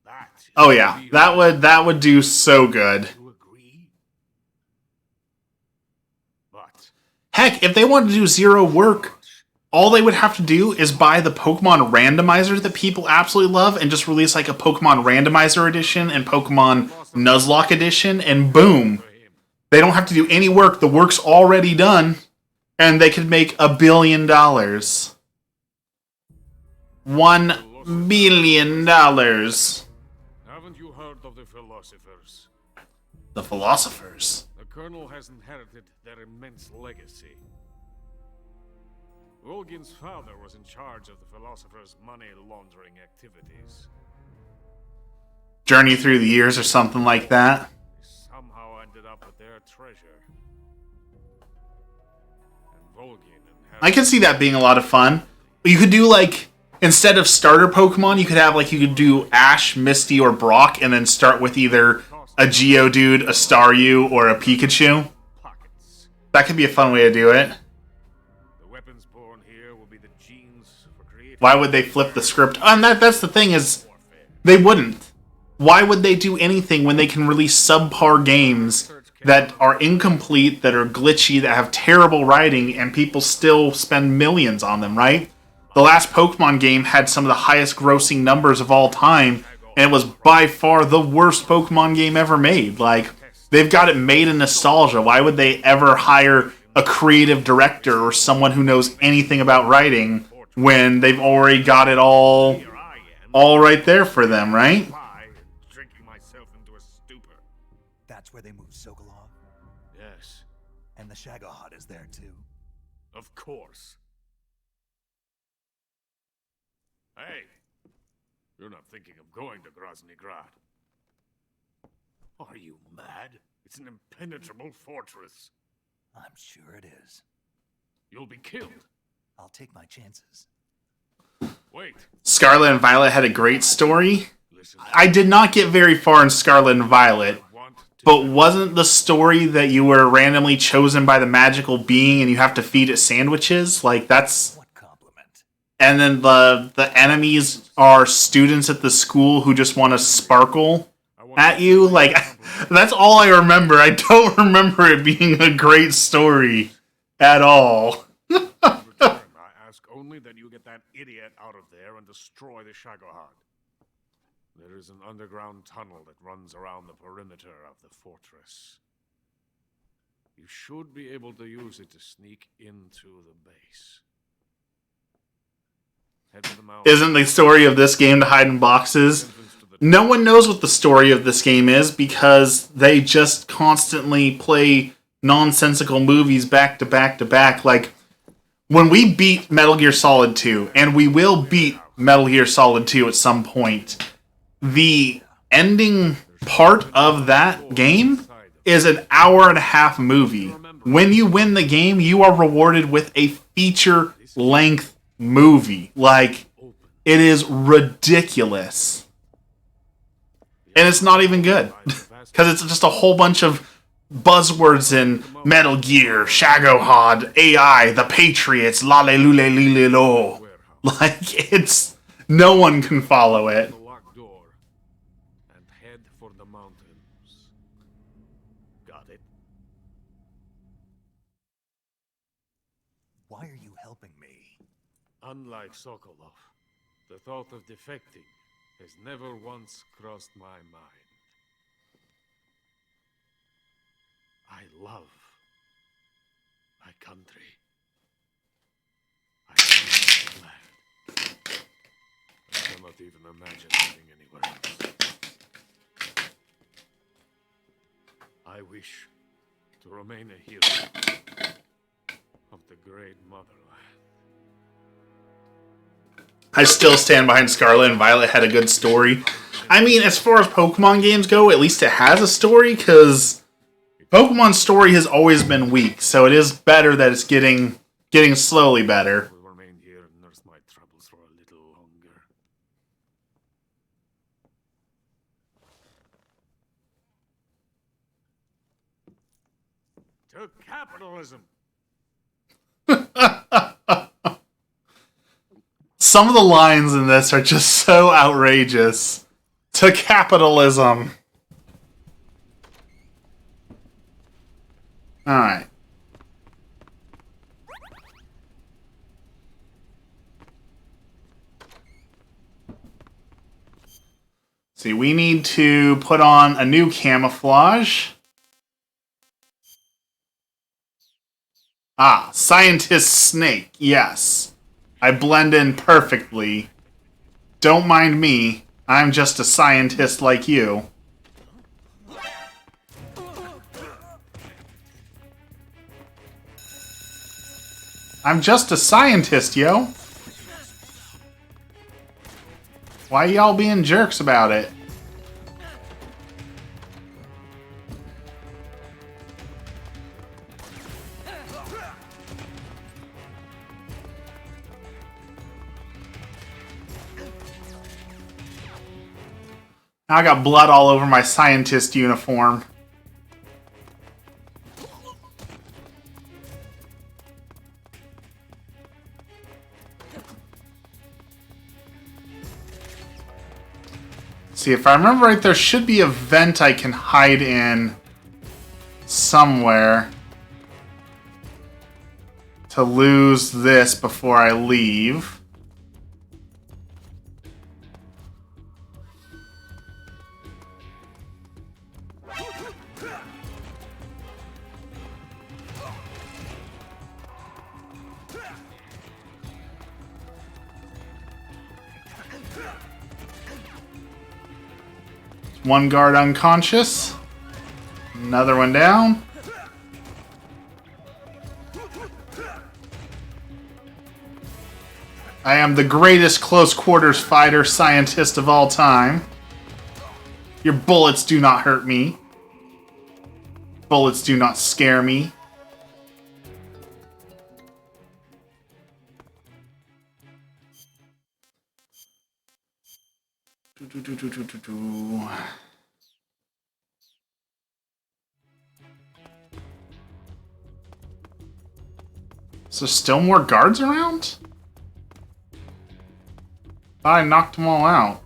That is Oh yeah, that would do so good. You agree? But Heck, if they wanted to do zero work, all they would have to do is buy the Pokemon Randomizer that people absolutely love and just release like a Pokemon Randomizer edition and Pokemon Nuzlocke edition, and boom. They don't have to do any work. The work's already done, and they could make $1 billion. $1 billion. haven't you heard of the philosophers? The philosophers. The Colonel has inherited their immense legacy. Volgin's father was in charge of the philosophers' money laundering activities. Journey through the years or something like that. They somehow ended up with their treasure. And Volgin inherited... I can see that being a lot of fun. You could do like, instead of starter Pokemon, you could do Ash, Misty, or Brock, and then start with either a Geodude, a Staryu, or a Pikachu. pockets. That could be a fun way to do it. The weapons born here will be the genes for creating... Why would they flip the script? And that's the thing is, they wouldn't. Why would they do anything when they can release subpar games that are incomplete, that are glitchy, that have terrible writing, and people still spend millions on them, right? The last Pokemon game had some of the highest grossing numbers of all time, and it was by far the worst Pokemon game ever made. Like, they've got it made in nostalgia. Why would they ever hire a creative director or someone who knows anything about writing when they've already got it all right there for them, right? Drinking myself into a stupor. That's where they moved Sokolov? Yes, And the Shagohod is there too. of course. Hey, you're not thinking of going to Grozny Grad. Are you mad? It's an impenetrable fortress. I'm sure it is. You'll be killed. I'll take my chances. Wait. Scarlet and Violet had a great story. Listen. I did not get very far in Scarlet and Violet, Want to but wasn't the story that you were randomly chosen by the magical being and you have to feed it sandwiches? Like, that's... What compliment? And then the enemies are students at the school who just want to sparkle at you? Like, that's all I remember. I don't remember it being a great story at all. return? I ask only that you get that idiot out of there and destroy the Shagohod. There is an underground tunnel that runs around the perimeter of the fortress. You should be able to use it to sneak into the base. Head to the mountain. Isn't the story of this game to hide in boxes? No one knows what the story of this game is because they just constantly play nonsensical movies back to back to back. Like, when we beat Metal Gear Solid 2, and we will beat Metal Gear Solid 2 at some point, the ending part of that game is an hour-and-a-half movie. When you win the game, you are rewarded with a feature-length movie. Like, it is ridiculous. And it's not even good. Because it's just a whole bunch of buzzwords in Metal Gear, Shagohod, AI, the Patriots, la le lule lile lo. Like, it's... No one can follow it. The locked door and head for the mountains. Got it? Why are you helping me? Unlike Sokolov, the thought of defecting has never once crossed my mind. I love my country. I love the land. I cannot even imagine living anywhere else. I wish to remain a hero of the great motherland. I still stand behind Scarlet and Violet had a good story. I mean, as far as Pokemon games go, at least it has a story, because Pokemon's story has always been weak, so it is better that it's getting slowly better. Will remain here and nurse my troubles for a little longer. To capitalism! Some of the lines in this are just so outrageous. To capitalism. Alright. See, we need to put on a new camouflage. Ah, Scientist Snake, yes. I blend in perfectly. Don't mind me. I'm just a scientist like you. I'm just a scientist, yo. Why y'all being jerks about it? I got blood all over my scientist uniform. See, if I remember right, there should be a vent I can hide in somewhere to lose this before I leave. One guard unconscious. Another one down. I am the greatest close quarters fighter scientist of all time. Your bullets do not hurt me. Bullets do not scare me. So still more guards around? Thought I knocked them all out.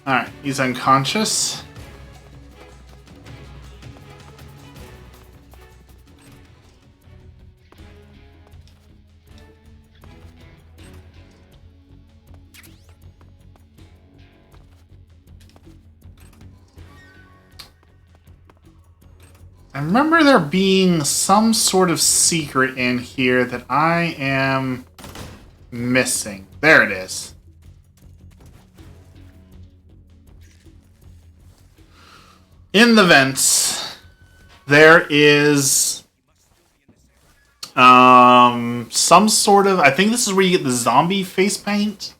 Alright, he's unconscious. I remember there being some sort of secret in here that I am missing. There it is. In the vents, there is some sort of... I think this is where you get the zombie face paint.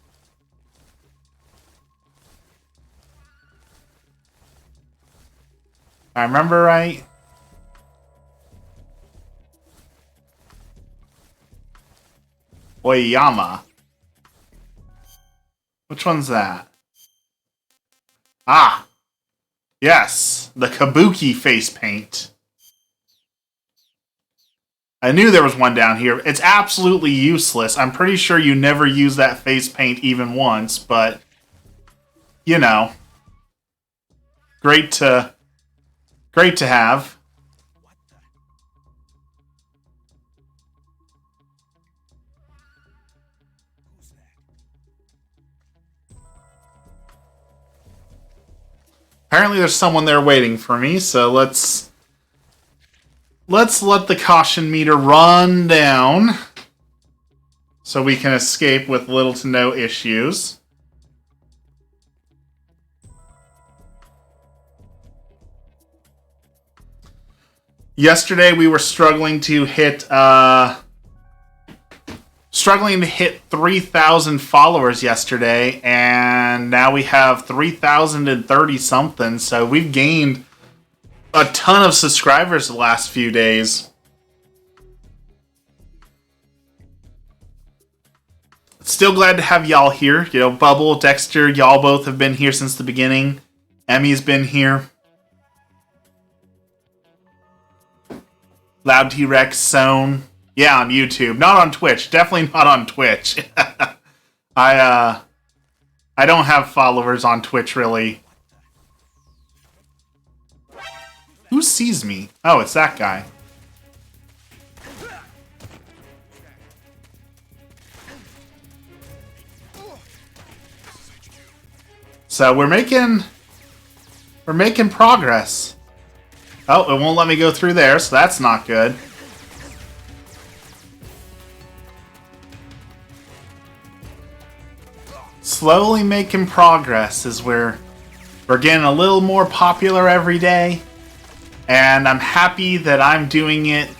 I remember right. Oyama. Which one's that? Ah! Yes, the Kabuki face paint. I knew there was one down here. It's absolutely useless. I'm pretty sure you never use that face paint even once, but... You know. Great to have. Apparently there's someone there waiting for me, so let's let the caution meter run down so we can escape with little to no issues. Yesterday we were struggling to hit 3,000 followers yesterday, and now we have 3,030 something, so we've gained a ton of subscribers the last few days. Still glad to have y'all here. You know, Bubble, Dexter, y'all both have been here since the beginning. Emmy's been here. Loud T-Rex, Zone. Yeah, on YouTube. Not on Twitch. Definitely not on Twitch. I don't have followers on Twitch, really. Who sees me? Oh, it's that guy. So we're making progress. Oh, it won't let me go through there, so that's not good. Slowly making progress as we're getting a little more popular every day. And I'm happy that I'm doing it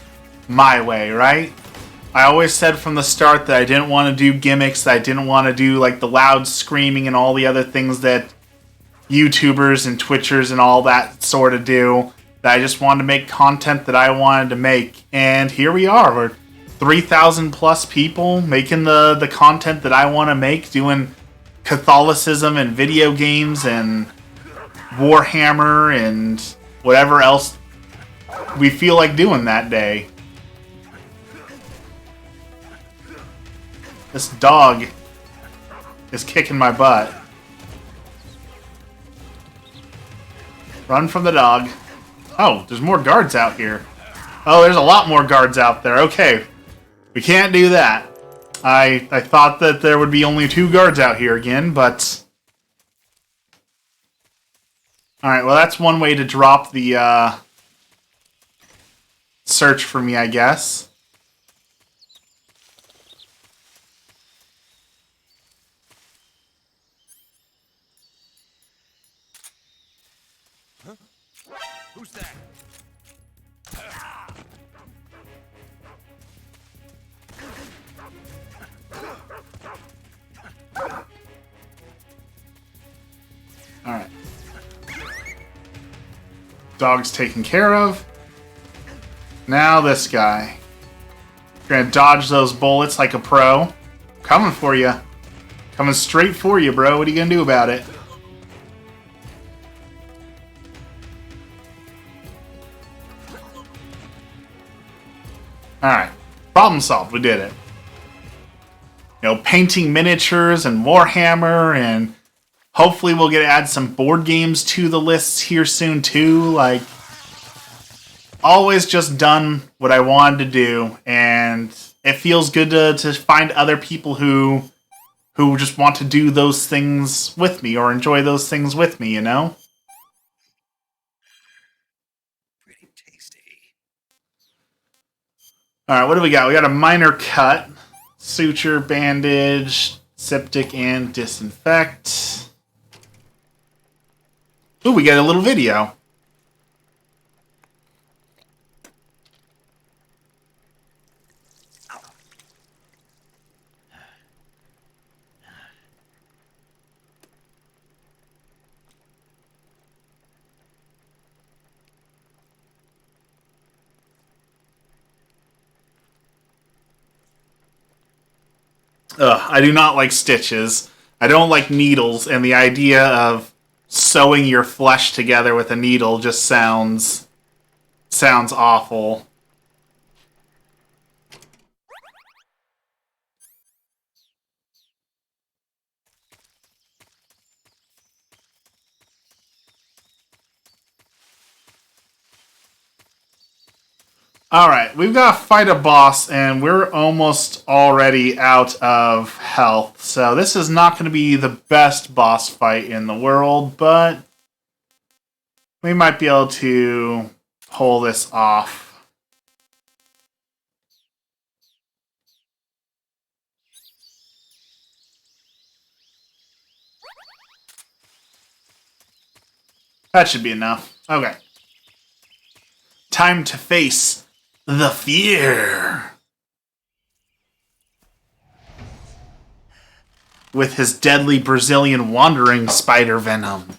my way, right? I always said from the start that I didn't want to do gimmicks, that I didn't want to do like the loud screaming and all the other things that YouTubers and Twitchers and all that sort of do. That I just wanted to make content that I wanted to make. And here we are. We're 3,000 plus people making the content that I want to make, doing Catholicism and video games and Warhammer and whatever else we feel like doing that day. This dog is kicking my butt. Run from the dog. Oh, there's more guards out here. Oh, there's a lot more guards out there. Okay. We can't do that. I thought that there would be only 2 guards out here again, but... Alright, well that's one way to drop the, search for me, I guess. Who's that? Alright. Dog's taken care of. Now this guy. You're gonna dodge those bullets like a pro. Coming for you. Coming straight for you, bro. What are you gonna do about it? Alright. Problem solved. We did it. You know, painting miniatures and Warhammer, and hopefully we'll get to add some board games to the lists here soon too. Like, always just done what I wanted to do, and it feels good to find other people who just want to do those things with me or enjoy those things with me, you know? Pretty tasty. Alright, what do we got? We got a minor cut, suture, bandage, septic, and disinfect. Ooh, we got a little video. Ugh, I do not like stitches. I don't like needles, and the idea of sewing your flesh together with a needle just sounds awful. Alright, we've got to fight a boss, and we're almost already out of health. So this is not going to be the best boss fight in the world, but we might be able to pull this off. That should be enough. Okay. Time to face the fear. With his deadly Brazilian wandering spider venom.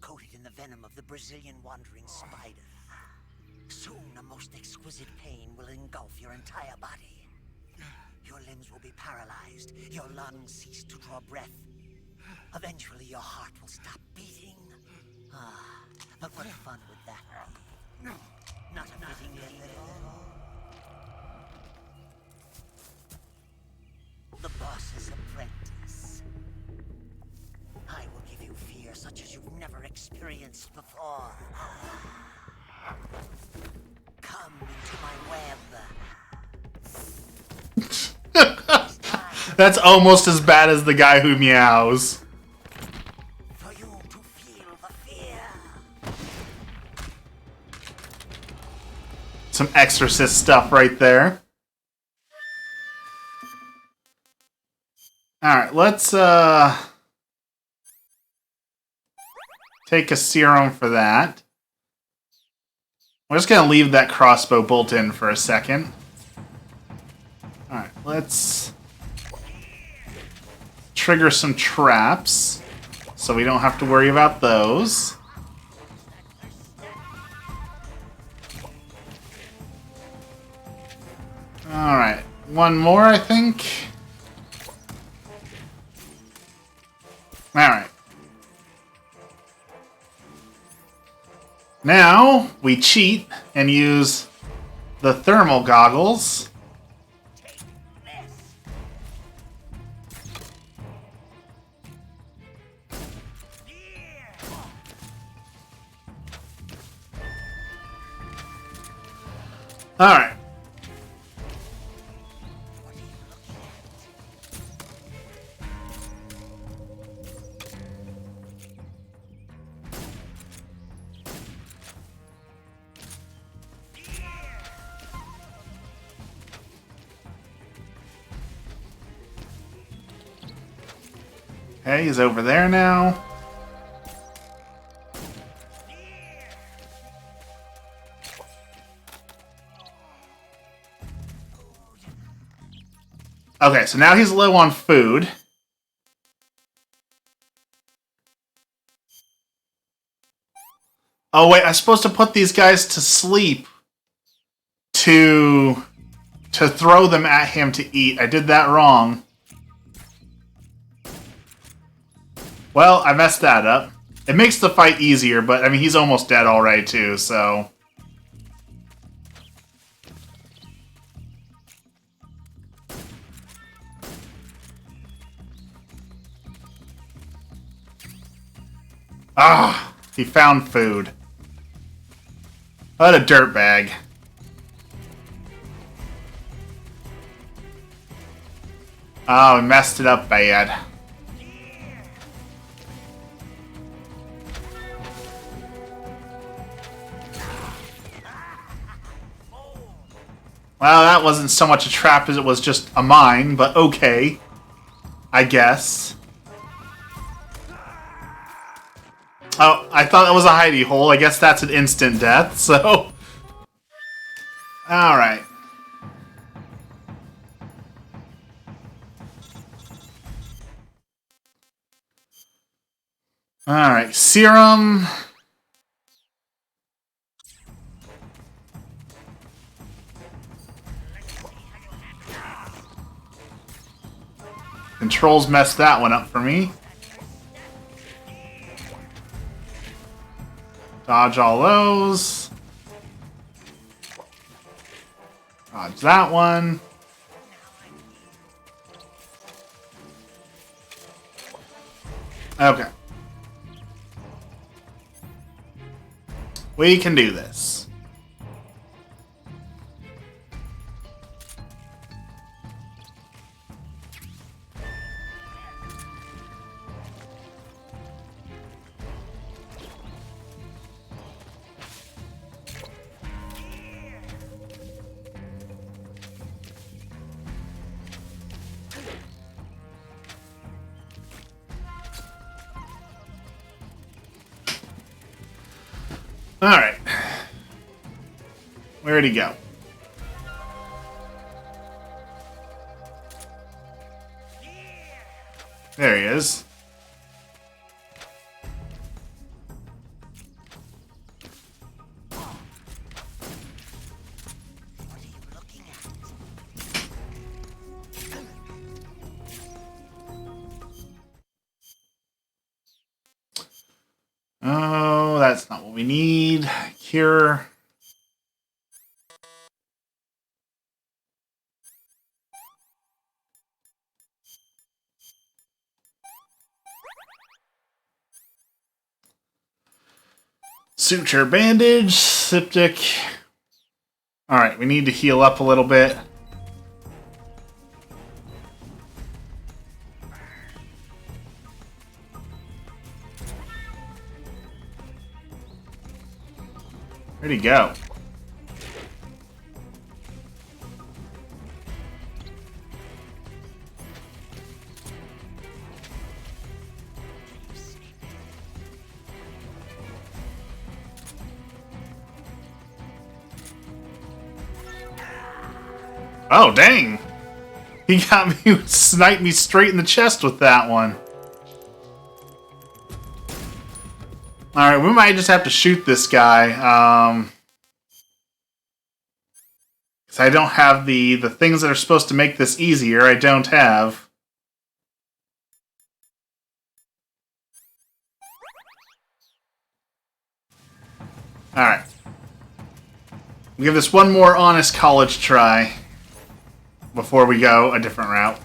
Coated in the venom of the Brazilian wandering spider. Soon a most exquisite pain will engulf your entire body. Your limbs will be paralyzed, your lungs cease to draw breath. Eventually your heart will stop beating. But what fun would that be? Not a fitting end at all. The boss's apprentice. I will give you fear such as you've never experienced before. Come into my web. That's almost as bad as the guy who meows. For you to feel the fear. Some Exorcist stuff right there. Alright, let's take a serum for that. We're just gonna leave that crossbow bolt in for a second. Alright, let's trigger some traps so we don't have to worry about those. Alright, one more, I think. Alright. Now, we cheat and use the thermal goggles. Alright. Okay, he's over there now. Okay, so now he's low on food. Oh wait, I'm supposed to put these guys to sleep to throw them at him to eat. I did that wrong. Well, I messed that up. It makes the fight easier, but I mean, he's almost dead already too, so... Ah, he found food. What a dirtbag. Oh, he messed it up bad. Well, that wasn't so much a trap as it was just a mine, but okay. I guess. Oh, I thought that was a hidey hole. I guess that's an instant death, so... Alright. Alright, serum... Controls messed that one up for me. Dodge all those. Dodge that one. Okay. We can do this. Alright. Where'd he go? There he is. Oh, that's not what we need. Cure. Suture bandage, septic. Alright, we need to heal up a little bit. Where'd he go? Oh, dang! He got me, sniped me straight in the chest with that one. Alright, we might just have to shoot this guy. So I don't have the things that are supposed to make this easier. I don't have. Alright. We'll give this one more honest college try before we go a different route.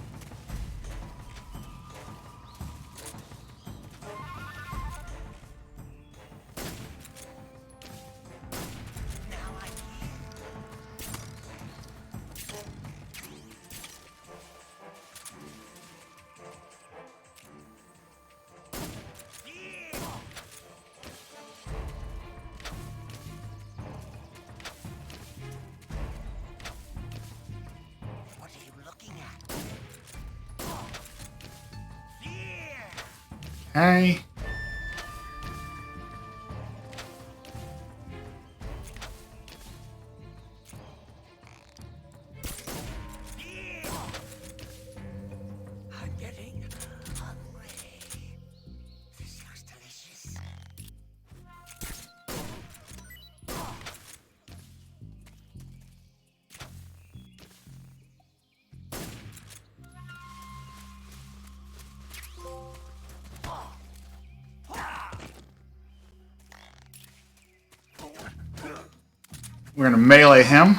What are you looking at? Hey. I'm getting hungry. This looks delicious. We're gonna melee him.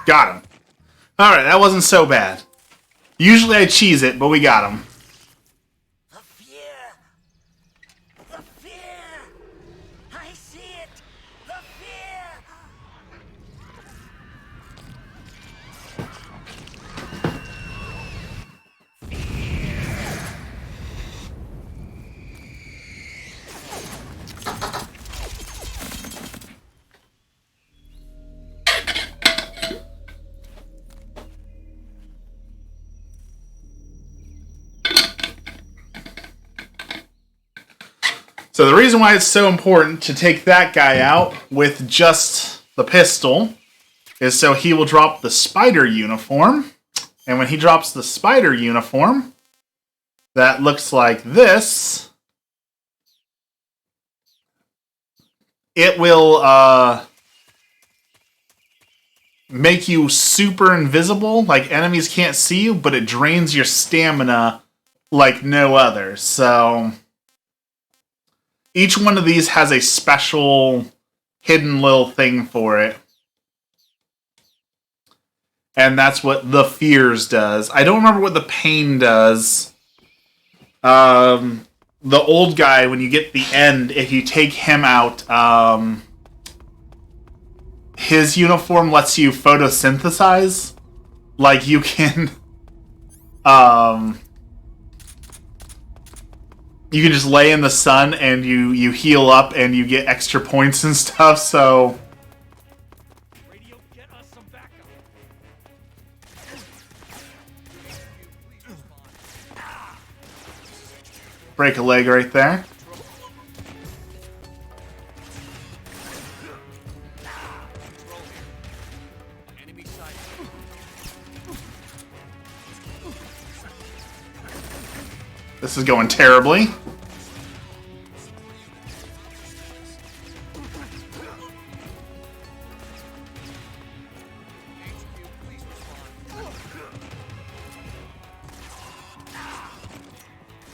Got him. Alright, that wasn't so bad. Usually I cheese it, but we got him. The fear! The fear! I see it! The fear! So the reason why it's so important to take that guy out with just the pistol is so he will drop the spider uniform. And when he drops the spider uniform, that looks like this. It will make you super invisible, like enemies can't see you, but it drains your stamina like no other. So each one of these has a special hidden little thing for it. And that's what the Fears does. I don't remember what the Pain does. The old guy, when you get the end, if you take him out, his uniform lets you photosynthesize. Like, you can... you can just lay in the sun and you heal up and you get extra points and stuff, so... Radio, get us some backup. Break a leg right there. Enemy side. This is going terribly.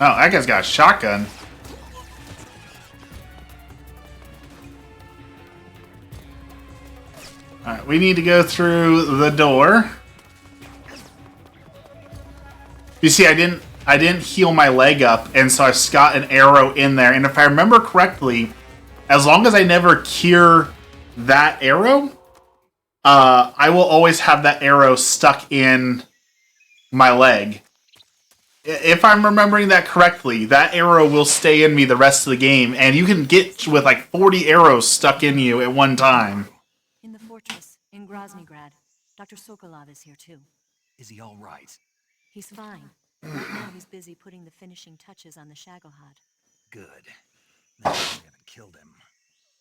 Oh, that guy's got a shotgun. Alright, we need to go through the door. You see, I didn't heal my leg up, and so I've got an arrow in there. And if I remember correctly, as long as I never cure that arrow, I will always have that arrow stuck in my leg. If I'm remembering that correctly, that arrow will stay in me the rest of the game, and you can get with like 40 arrows stuck in you at one time. In the fortress, in Groznygrad. Dr. Sokolov is here too. Is he all right? He's fine. Right now he's busy putting the finishing touches on the Shagohod. Good. Then we haven't killed him.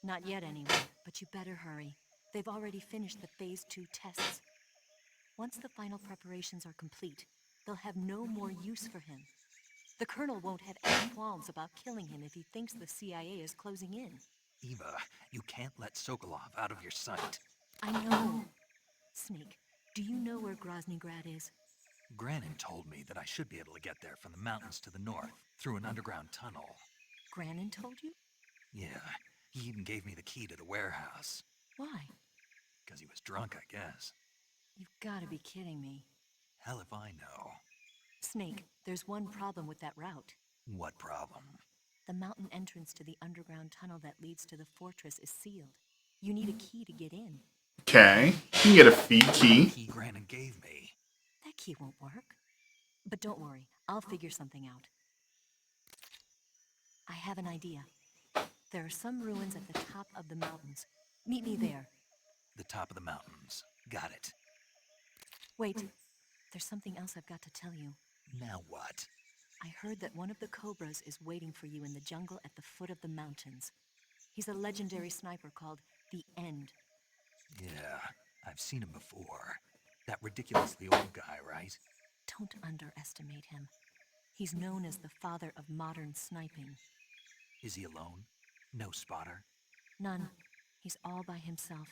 Not yet anyway, but you better hurry. They've already finished the Phase 2 tests. Once the final preparations are complete, they'll have no more use for him. The Colonel won't have any qualms about killing him if he thinks the CIA is closing in. Eva, you can't let Sokolov out of your sight. I know. Snake, do you know where Groznygrad is? Granin told me that I should be able to get there from the mountains to the north, through an underground tunnel. Granin told you? Yeah, he even gave me the key to the warehouse. Why? Because he was drunk, I guess. You've got to be kidding me. Hell if I know. Snake, there's one problem with that route. What problem? The mountain entrance to the underground tunnel that leads to the fortress is sealed. You need a key to get in. Okay. You can get a feed key. The key Granin gave me. That key won't work. But don't worry, I'll figure something out. I have an idea. There are some ruins at the top of the mountains. Meet me there. The top of the mountains. Got it. Wait, there's something else I've got to tell you. Now what? I heard that one of the Cobras is waiting for you in the jungle at the foot of the mountains. He's a legendary sniper called the End. Yeah, I've seen him before. That ridiculously old guy, right? Don't underestimate him. He's known as the father of modern sniping. Is he alone? No spotter? None. He's all by himself.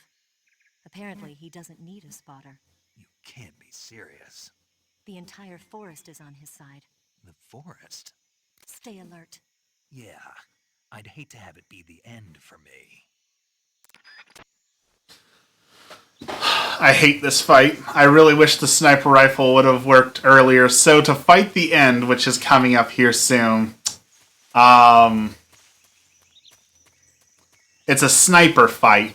Apparently, he doesn't need a spotter. You can't be serious. The entire forest is on his side. The forest? Stay alert. Yeah, I'd hate to have it be the end for me. I hate this fight. I really wish the sniper rifle would have worked earlier. So to fight the End, which is coming up here soon, it's a sniper fight.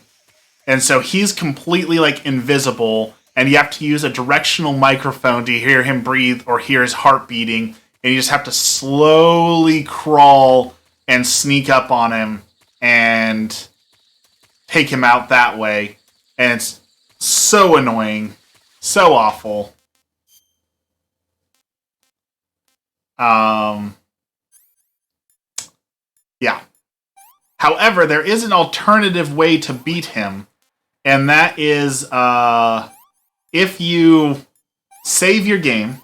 And so he's completely, like, invisible, and you have to use a directional microphone to hear him breathe or hear his heart beating, and you just have to slowly crawl and sneak up on him and take him out that way. And it's so annoying. So awful. Yeah. However, there is an alternative way to beat him, and that is if you save your game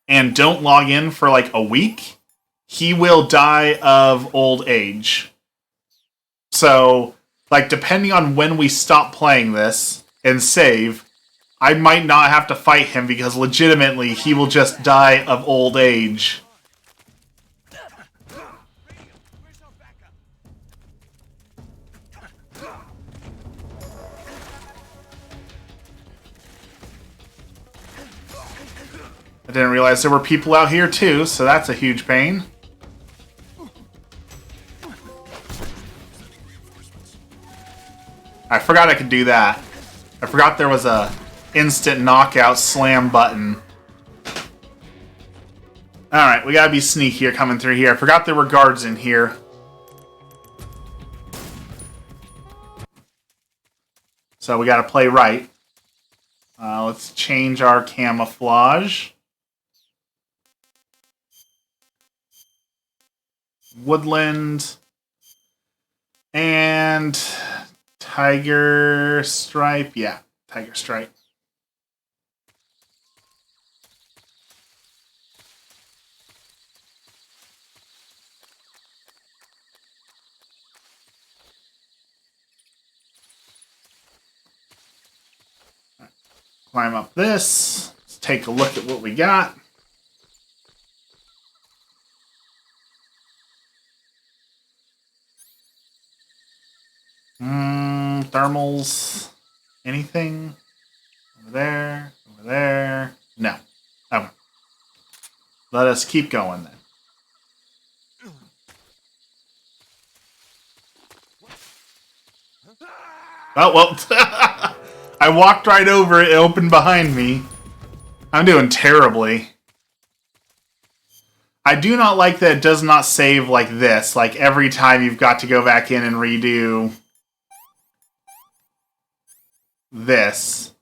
and don't log in for like a week, he will die of old age. So, like, depending on when we stop playing this and save, I might not have to fight him because legitimately he will just die of old age. I didn't realize there were people out here too, so that's a huge pain. I forgot I could do that. I forgot there was a instant knockout slam button. Alright, we gotta be sneakier coming through here. I forgot there were guards in here. So we gotta play right. Let's change our camouflage. Woodland. And tiger stripe. Yeah, tiger stripe. Climb up this. Let's take a look at what we got. Thermals. Anything? Over there. Over there. No. Okay. Let us keep going then. Oh, well. I walked right over it. It opened behind me. I'm doing terribly. I do not like that it does not save like this. Like every time you've got to go back in and redo this.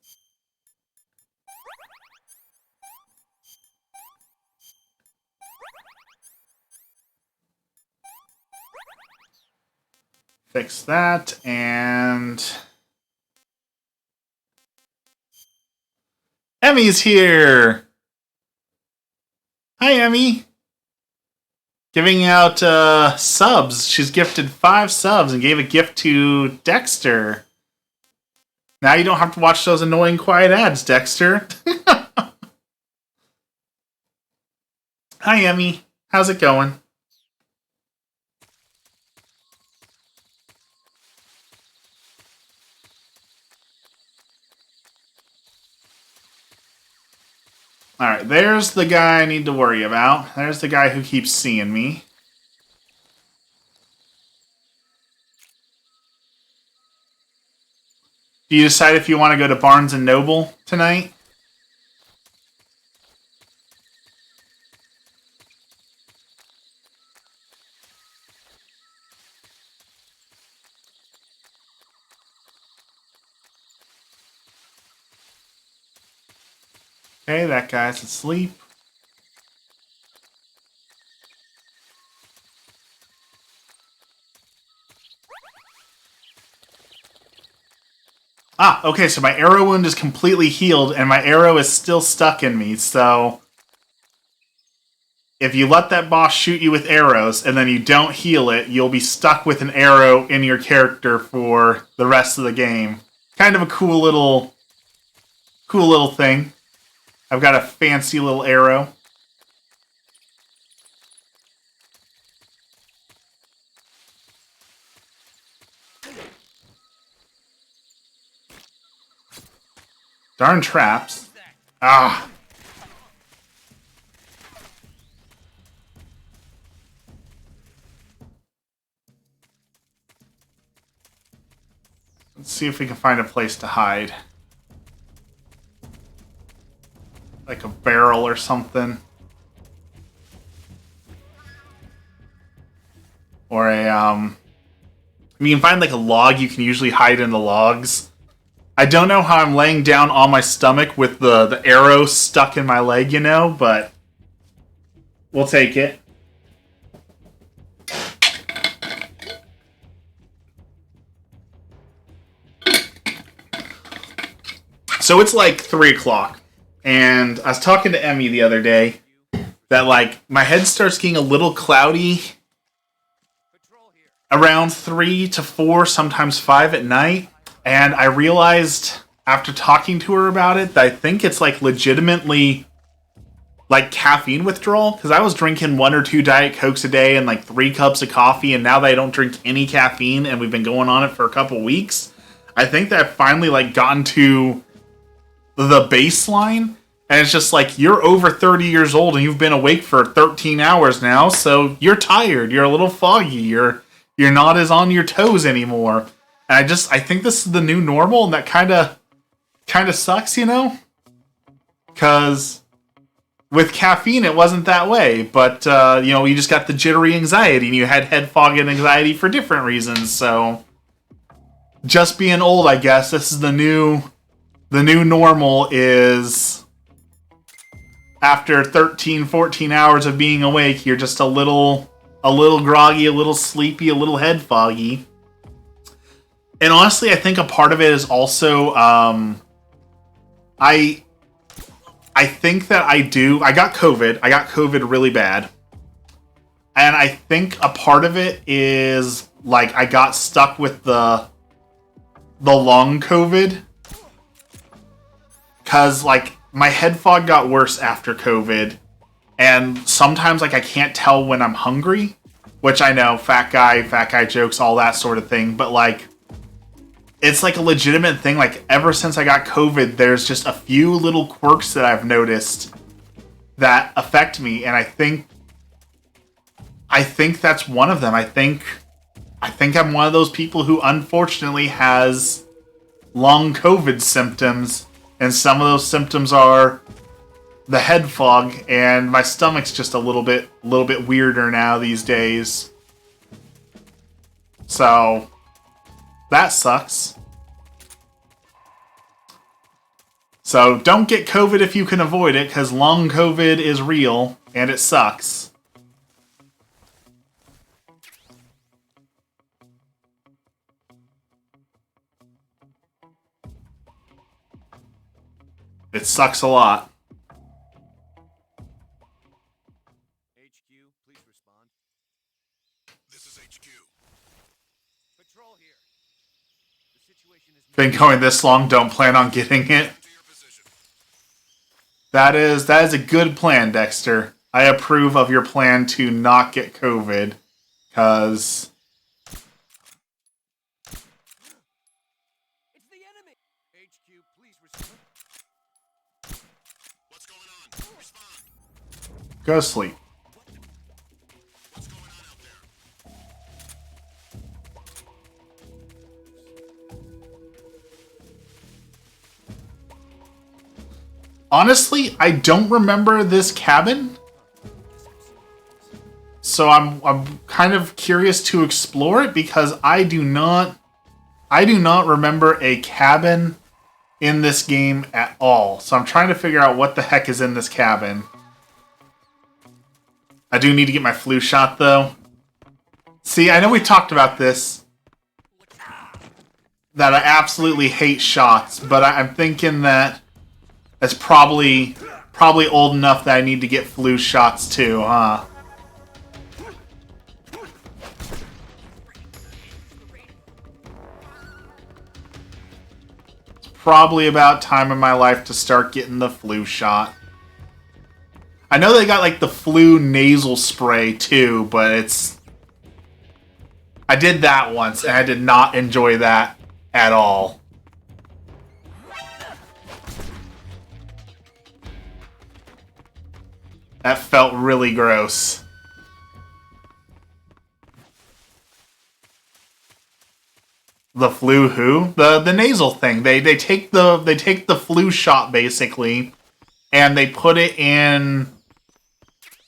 Fix that, and Emmy's here! Hi, Emmy! Giving out subs. She's gifted 5 subs and gave a gift to Dexter. Now you don't have to watch those annoying quiet ads, Dexter. Hi, Emmy. How's it going? Alright, there's the guy I need to worry about. There's the guy who keeps seeing me. Do you decide if you want to go to Barnes & Noble tonight? Okay, that guy's asleep. Ah, okay, so my arrow wound is completely healed, and my arrow is still stuck in me, so... If you let that boss shoot you with arrows, and then you don't heal it, you'll be stuck with an arrow in your character for the rest of the game. Kind of a cool little thing. I've got a fancy little arrow. Darn traps. Ah. Let's see if we can find a place to hide. Like a barrel or something. Or a, you can find like a log, you can usually hide in the logs. I don't know how I'm laying down on my stomach with the arrow stuck in my leg, you know, but we'll take it. So it's like 3 o'clock, and I was talking to Emmy the other day that, like, my head starts getting a little cloudy around 3 to 4, sometimes 5 at night. And I realized after talking to her about it that I think it's like legitimately like caffeine withdrawal. Because I was drinking 1 or 2 Diet Cokes a day and like 3 cups of coffee. And now that I don't drink any caffeine and we've been going on it for a couple weeks, I think that I've finally like gotten to the baseline. And it's just like, you're over 30 years old and you've been awake for 13 hours now. So you're tired. You're a little foggy. You're not as on your toes anymore. And I think this is the new normal, and that kind of sucks, you know? Because with caffeine, it wasn't that way. But, you know, you just got the jittery anxiety, and you had head fog and anxiety for different reasons. So, just being old, I guess. This is the new normal is after 13, 14 hours of being awake, you're just a little groggy, a little sleepy, a little head foggy. And honestly, I think a part of it is also, I think that I got COVID. I got COVID really bad. And I think a part of it is, like, I got stuck with the long COVID. Because, like, my head fog got worse after COVID. And sometimes, like, I can't tell when I'm hungry. Which I know, fat guy jokes, all that sort of thing. But, like, it's like a legitimate thing. Like, ever since I got COVID, there's just a few little quirks that I've noticed that affect me, and I think that's one of them. I think I'm one of those people who unfortunately has long COVID symptoms, and some of those symptoms are the head fog, and my stomach's just a little bit weirder now these days. So that sucks. So don't get COVID if you can avoid it, because long COVID is real, and it sucks. It sucks a lot. HQ, please respond. This is HQ. Patrol here. The situation is Been going this long, don't plan on getting it. To your position. That is a good plan, Dexter. I approve of your plan to not get COVID, because It's the enemy. HQ, please respond. What's going on? Respond. go sleep. What's going on out there? Honestly, I don't remember this cabin, so I'm kind of curious to explore it because I do not remember a cabin in this game at all. So I'm trying to figure out what the heck is in this cabin. I do need to get my flu shot though. See, I know we talked about this, that I absolutely hate shots, but I'm thinking that it's probably old enough that I need to get flu shots too, huh? It's probably about time in my life to start getting the flu shot. I know they got like the flu nasal spray too, but I did that once and I did not enjoy that at all. That felt really gross. The flu who? The nasal thing. They take the flu shot basically, and they put it in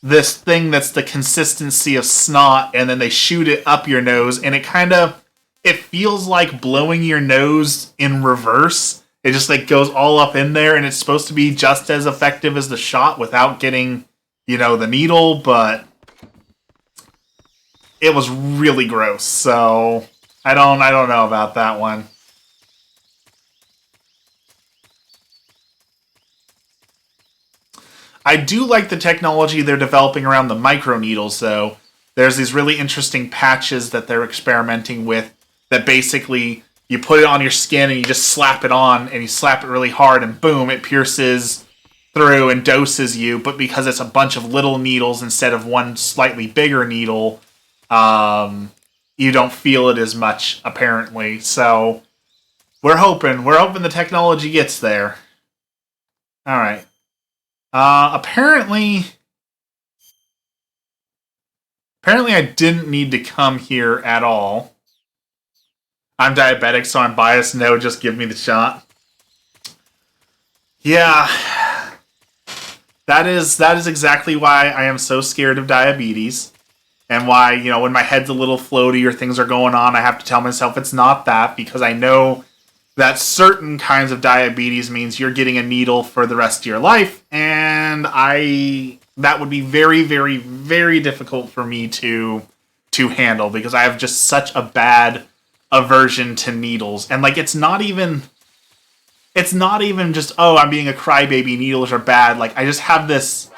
this thing that's the consistency of snot, and then they shoot it up your nose, and it feels like blowing your nose in reverse. It just like goes all up in there, and it's supposed to be just as effective as the shot without getting, the needle, but it was really gross, so I don't know about that one. I do like the technology they're developing around the microneedles, though. There's these really interesting patches that they're experimenting with that basically you put it on your skin and you just slap it on, and you slap it really hard, and boom, it pierces through and doses you, but because it's a bunch of little needles instead of one slightly bigger needle, you don't feel it as much, apparently. So we're hoping the technology gets there. All right. Apparently I didn't need to come here at all. I'm diabetic, so I'm biased. No, just give me the shot. Yeah. That is exactly why I am so scared of diabetes, and why, when my head's a little floaty or things are going on, I have to tell myself it's not that, because I know that certain kinds of diabetes means you're getting a needle for the rest of your life, and that would be very, very, very difficult for me to handle, because I have just such a bad aversion to needles. And like, it's not even just, oh, I'm being a crybaby, needles are bad. Like, I just have this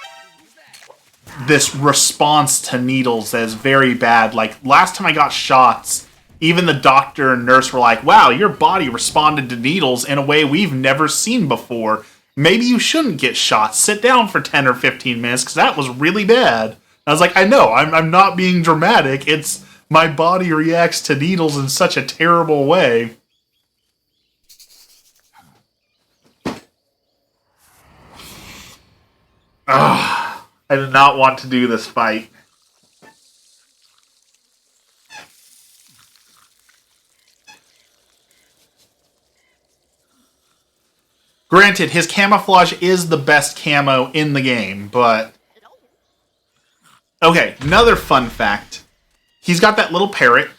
response to needles that is very bad. Like, last time I got shots, even the doctor and nurse were like, wow, your body responded to needles in a way we've never seen before. Maybe you shouldn't get shots. Sit down for 10 or 15 minutes, because that was really bad. I was like, I know, I'm not being dramatic. It's my body reacts to needles in such a terrible way. Ugh, I did not want to do this fight. Granted, his camouflage is the best camo in the game, but... Okay, another fun fact. He's got that little parrot.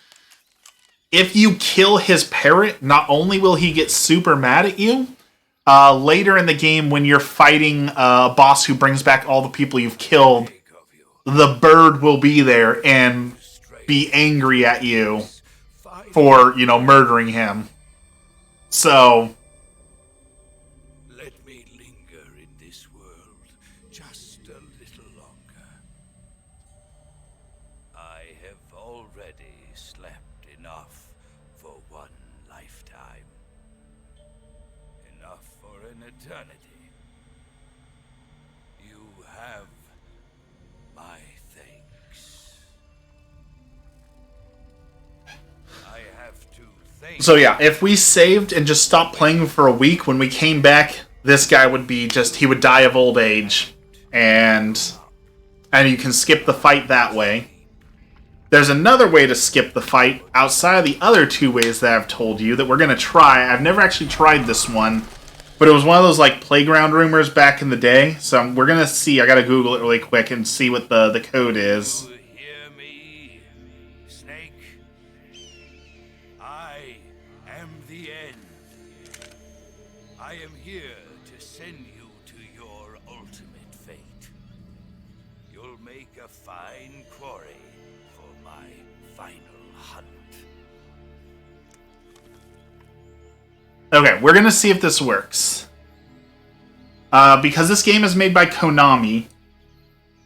If you kill his parrot, not only will he get super mad at you, later in the game, when you're fighting a boss who brings back all the people you've killed, the bird will be there and be angry at you for, murdering him. So, Let me linger this world just a little longer. I have already slept enough for one lifetime. Enough for an eternity. You have my thanks. I have to thank. So yeah, if we saved and just stopped playing for a week, when we came back, this guy would be he would die of old age. And you can skip the fight that way. There's another way to skip the fight outside of the other two ways that I've told you that we're going to try. I've never actually tried this one, but it was one of those like playground rumors back in the day. So we're going to see. I got to Google it really quick and see what the code is. You hear me, Snake? I am the end. I am here to send you to your ultimate fate. You'll make a fine quarry for my final hunt. Okay, we're going to see if this works. Because this game is made by Konami,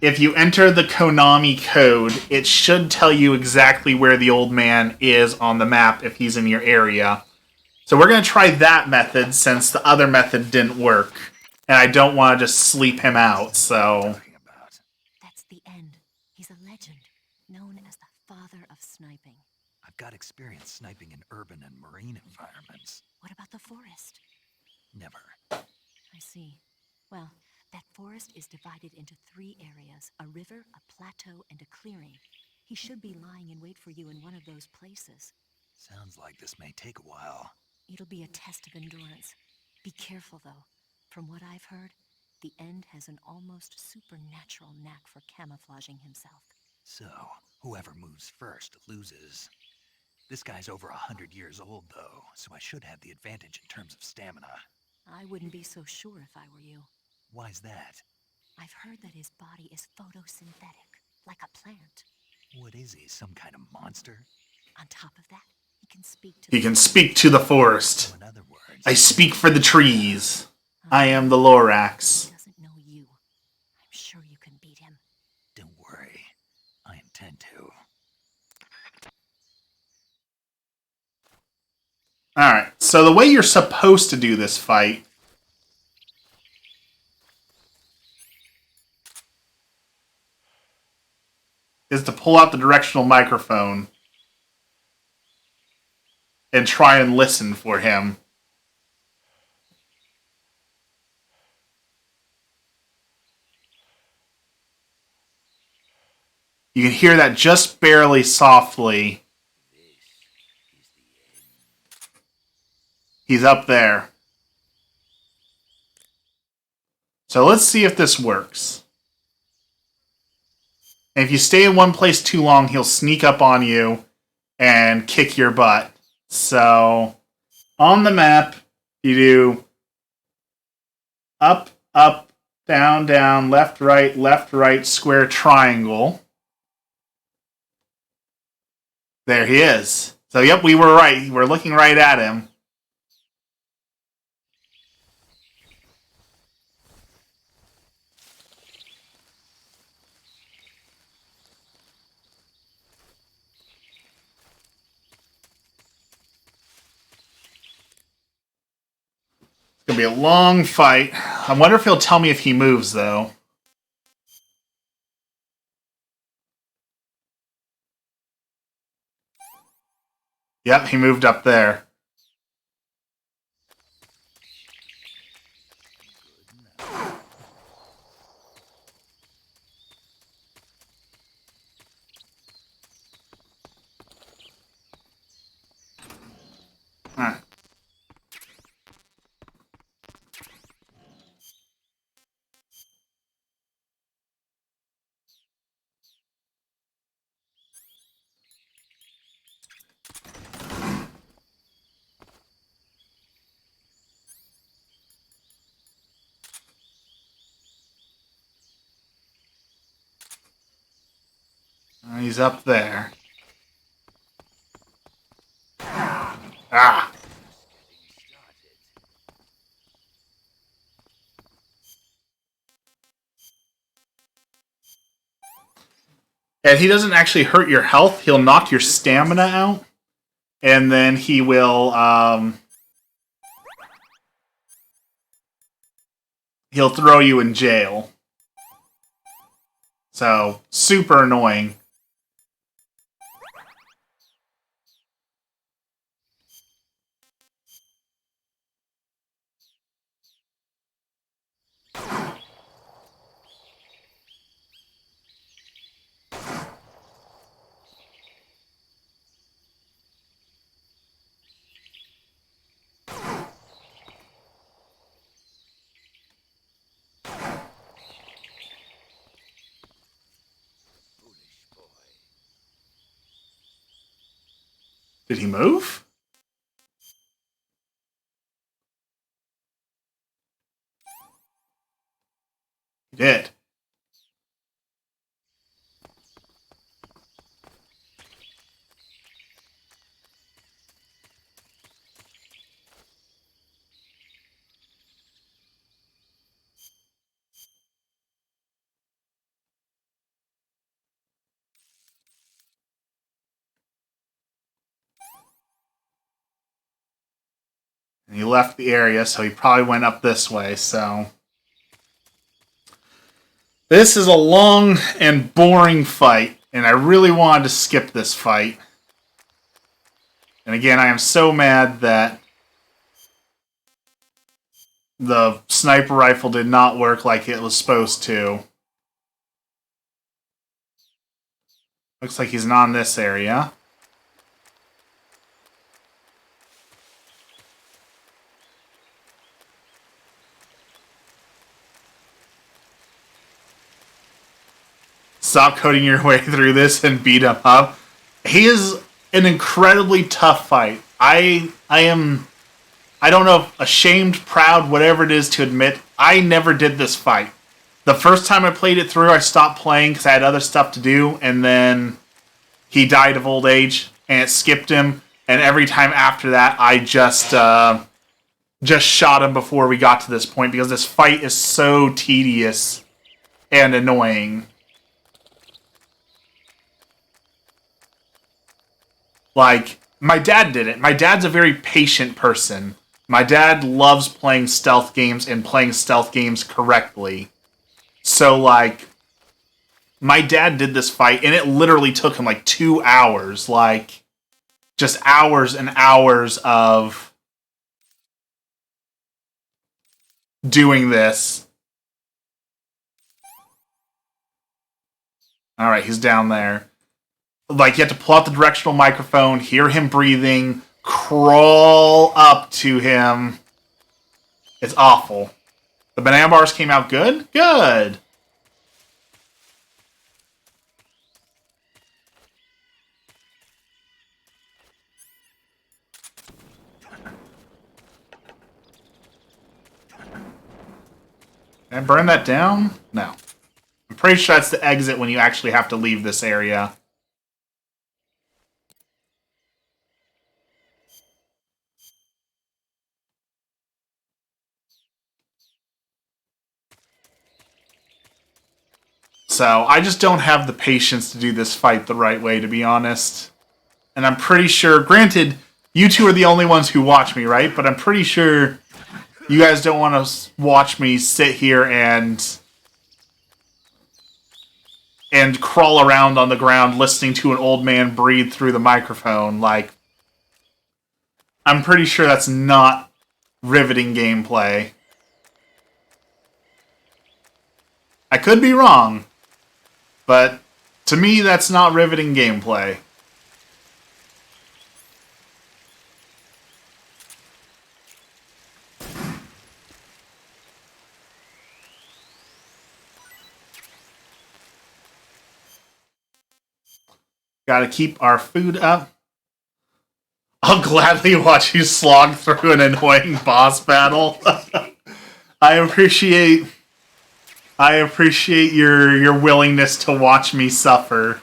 if you enter the Konami code, it should tell you exactly where the old man is on the map if he's in your area. So we're going to try that method since the other method didn't work. And I don't want to just sleep him out, so... That's the end. He's a legend, known as the father of sniping. I've got experience sniping in urban and marine environments. What about the forest? Never. I see. Well, that forest is divided into 3 areas, a river, a plateau, and a clearing. He should be lying in wait for you in one of those places. Sounds like this may take a while. It'll be a test of endurance. Be careful, though. From what I've heard, the End has an almost supernatural knack for camouflaging himself. So, whoever moves first loses. This guy's over 100 years old, though, so I should have the advantage in terms of stamina. I wouldn't be so sure if I were you. Why's that? I've heard that his body is photosynthetic, like a plant. What is he, some kind of monster? On top of that, he can speak to He can speak to the forest. So in other words, I speak for the trees. I am the Lorax. He doesn't know you. I'm sure you can beat him. don't worry. I intend to. Alright, so the way you're supposed to do this fight is to pull out the directional microphone and try and listen for him. You can hear that just barely softly. He's up there. So let's see if this works. And if you stay in one place too long, he'll sneak up on you and kick your butt. So, on the map, you do up, up, down, down, left, right, square, triangle. There he is. So, yep, we were right. We're looking right at him. It's going to be a long fight. I wonder if he'll tell me if he moves, though. Yep, he moved up there. Alright. He's up there. Ah! And he doesn't actually hurt your health. He'll knock your stamina out. And then he will, he'll throw you in jail. So, super annoying. Did he move? He did. And he left the area, so he probably went up this way, so... This is a long and boring fight, and I really wanted to skip this fight. And again, I am so mad that the sniper rifle did not work like it was supposed to. Looks like he's not in this area. Stop coding your way through this and beat him up. He is an incredibly tough fight. I don't know if ashamed, proud, whatever it is to admit, I never did this fight. The first time I played it through, I stopped playing because I had other stuff to do, and then he died of old age, and it skipped him, and every time after that, I just shot him before we got to this point, because this fight is so tedious and annoying. Like, my dad did it. My dad's a very patient person. My dad loves playing stealth games and playing stealth games correctly. So, like, my dad did this fight, and it literally took him, like, 2 hours. Like, just hours and hours of doing this. Alright, he's down there. Like, you have to pull out the directional microphone, hear him breathing, crawl up to him. It's awful. The banana bars came out good? Good! Can I burn that down? No. I'm pretty sure that's the exit when you actually have to leave this area. So, I just don't have the patience to do this fight the right way, to be honest. And I'm pretty sure, granted, you two are the only ones who watch me, right? But I'm pretty sure you guys don't want to watch me sit here and crawl around on the ground listening to an old man breathe through the microphone. Like, I'm pretty sure that's not riveting gameplay. I could be wrong, but to me, that's not riveting gameplay. Gotta keep our food up. I'll gladly watch you slog through an annoying boss battle. I appreciate your willingness to watch me suffer.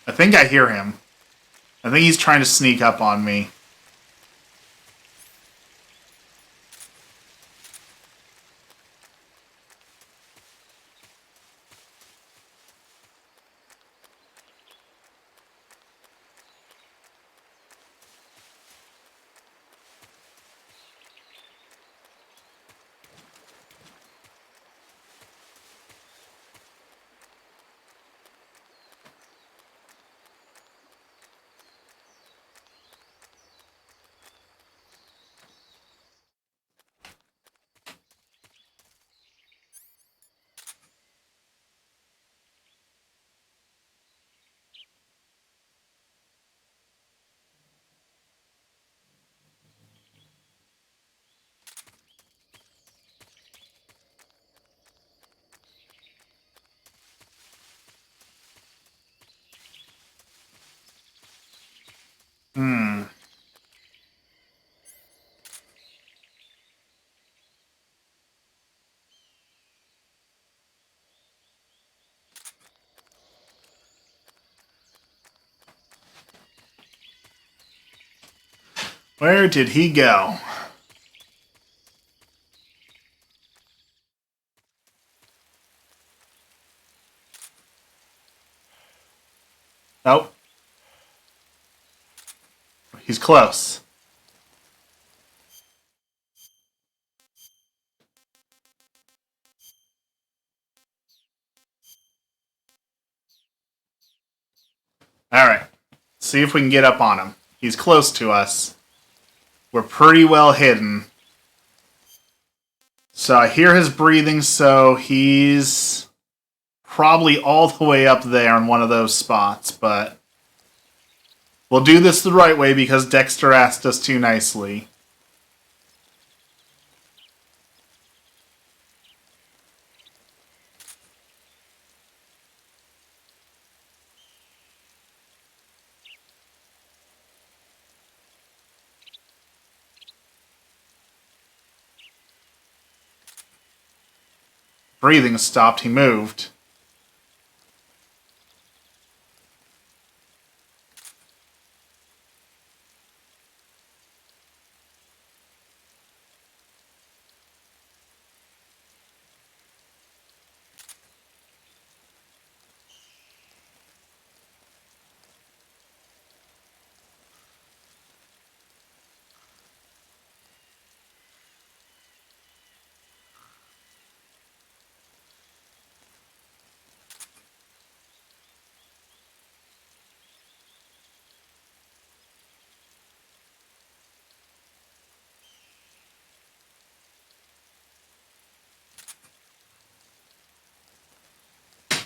I think I hear him. I think he's trying to sneak up on me. Where did he go? Nope. He's close. Alright. See if we can get up on him. He's close to us. We're pretty well hidden. So I hear his breathing, so he's probably all the way up there in one of those spots, but we'll do this the right way because Dexter asked us to nicely. Breathing stopped, he moved.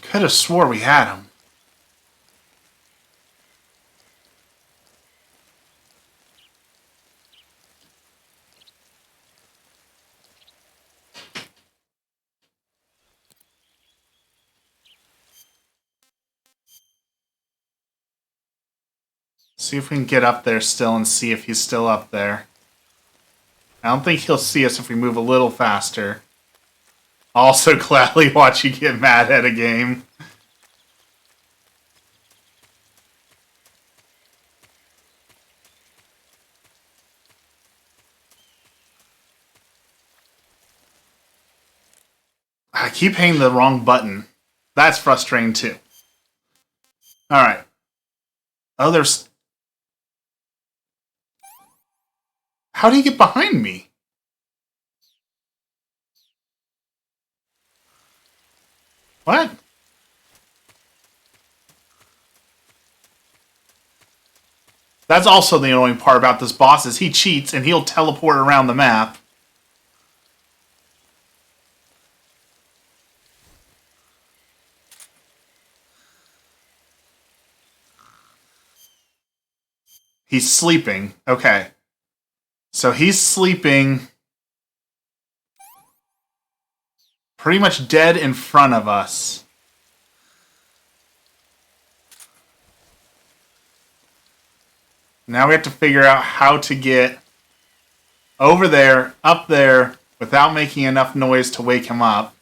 Could have swore we had him. See if we can get up there still and see if he's still up there. I don't think he'll see us if we move a little faster. Also gladly watch you get mad at a game. I keep hitting the wrong button. That's frustrating too. Alright. Oh, there's... How do you get behind me? What? That's also the annoying part about this boss is he cheats and he'll teleport around the map. He's sleeping. Okay. So he's sleeping pretty much dead in front of us. Now we have to figure out how to get over there, up there, without making enough noise to wake him up.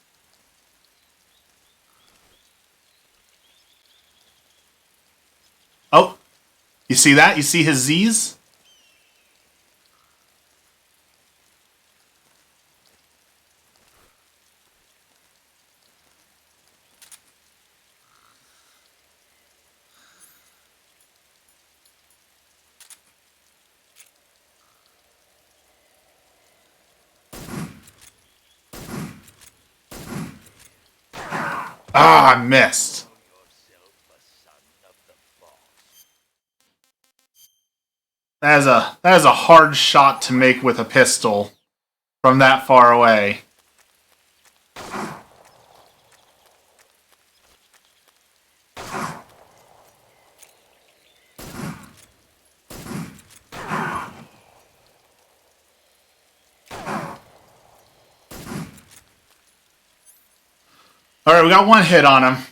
Oh, you see that? You see his Z's? Ah, I missed. That is a hard shot to make with a pistol from that far away. Alright, we got one hit on him.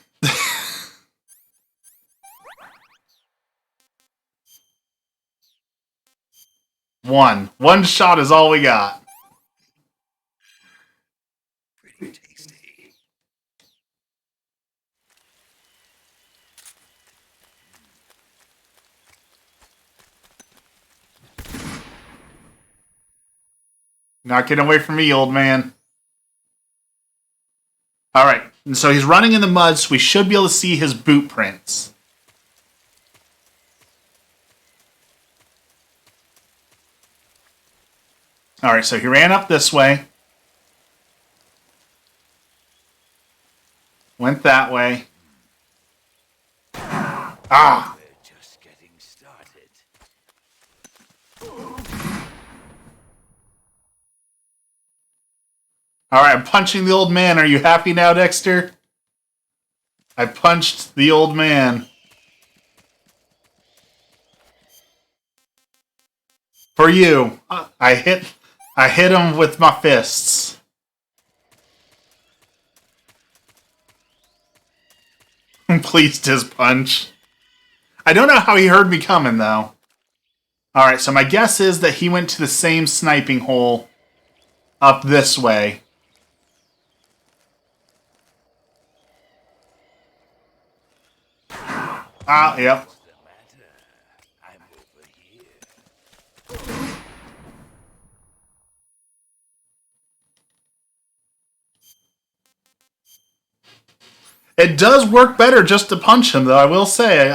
One. One shot is all we got. Pretty tasty. Not getting away from me, old man. Alright, and so he's running in the mud, so we should be able to see his boot prints. Alright, so he ran up this way. Went that way. Ah! We're just getting started. Alright, I'm punching the old man. Are you happy now, Dexter? I punched the old man. For you. I hit him with my fists. Pleased his punch. I don't know how he heard me coming, though. Alright, so my guess is that he went to the same sniping hole up this way. Ah, yep. What's the matter? I'm over here. It does work better just to punch him, though, I will say.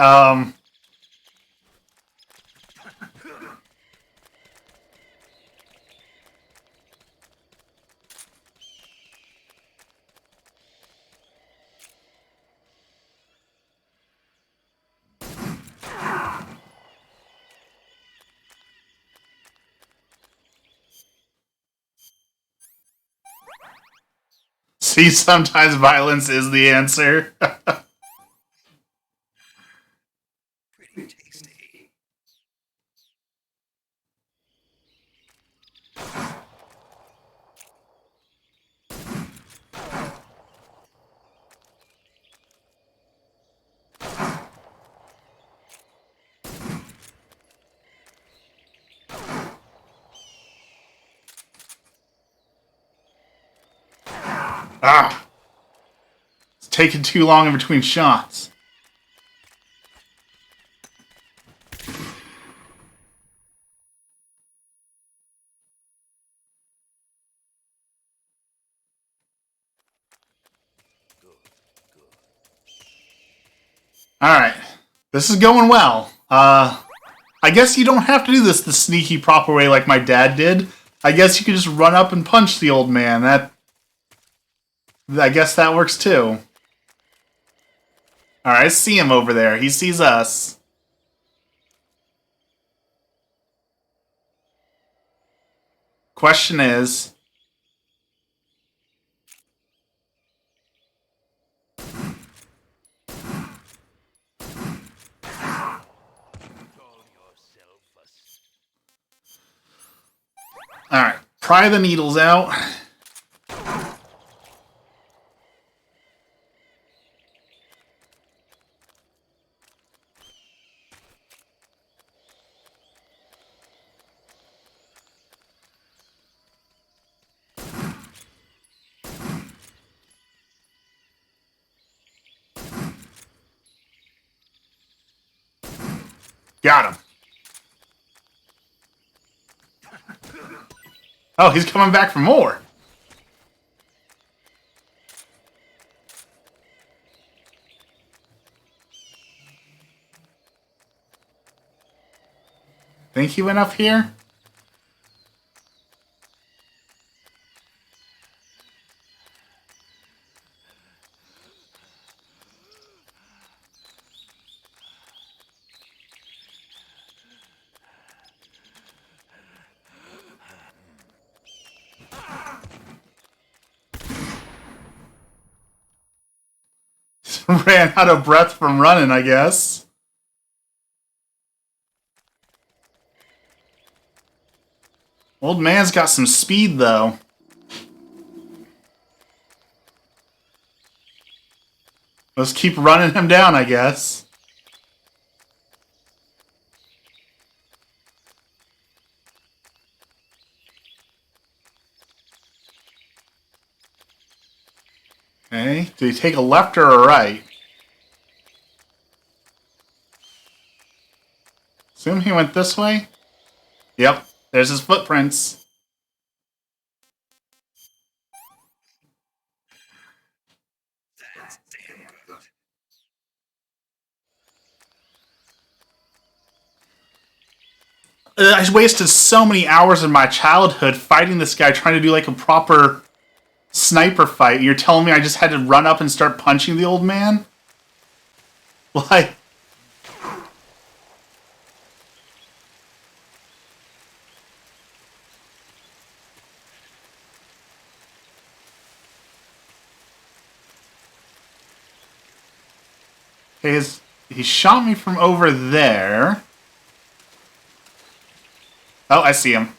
See, sometimes violence is the answer. Pretty tasty. Ah! It's taking too long in between shots. Alright. This is going well. I guess you don't have to do this the sneaky proper way like my dad did. I guess you could just run up and punch the old man. I guess that works too. Alright, I see him over there. He sees us. Question is... Alright, pry the needles out. Got him. Oh, he's coming back for more. Think he went up here? Ran out of breath from running, I guess. Old man's got some speed, though. Let's keep running him down, I guess. Okay, did he take a left or a right? Assume he went this way? Yep, there's his footprints. I wasted so many hours of my childhood fighting this guy, trying to do like a proper sniper fight. You're telling me I just had to run up and start punching the old man? Like... Okay, he shot me from over there. Oh, I see him.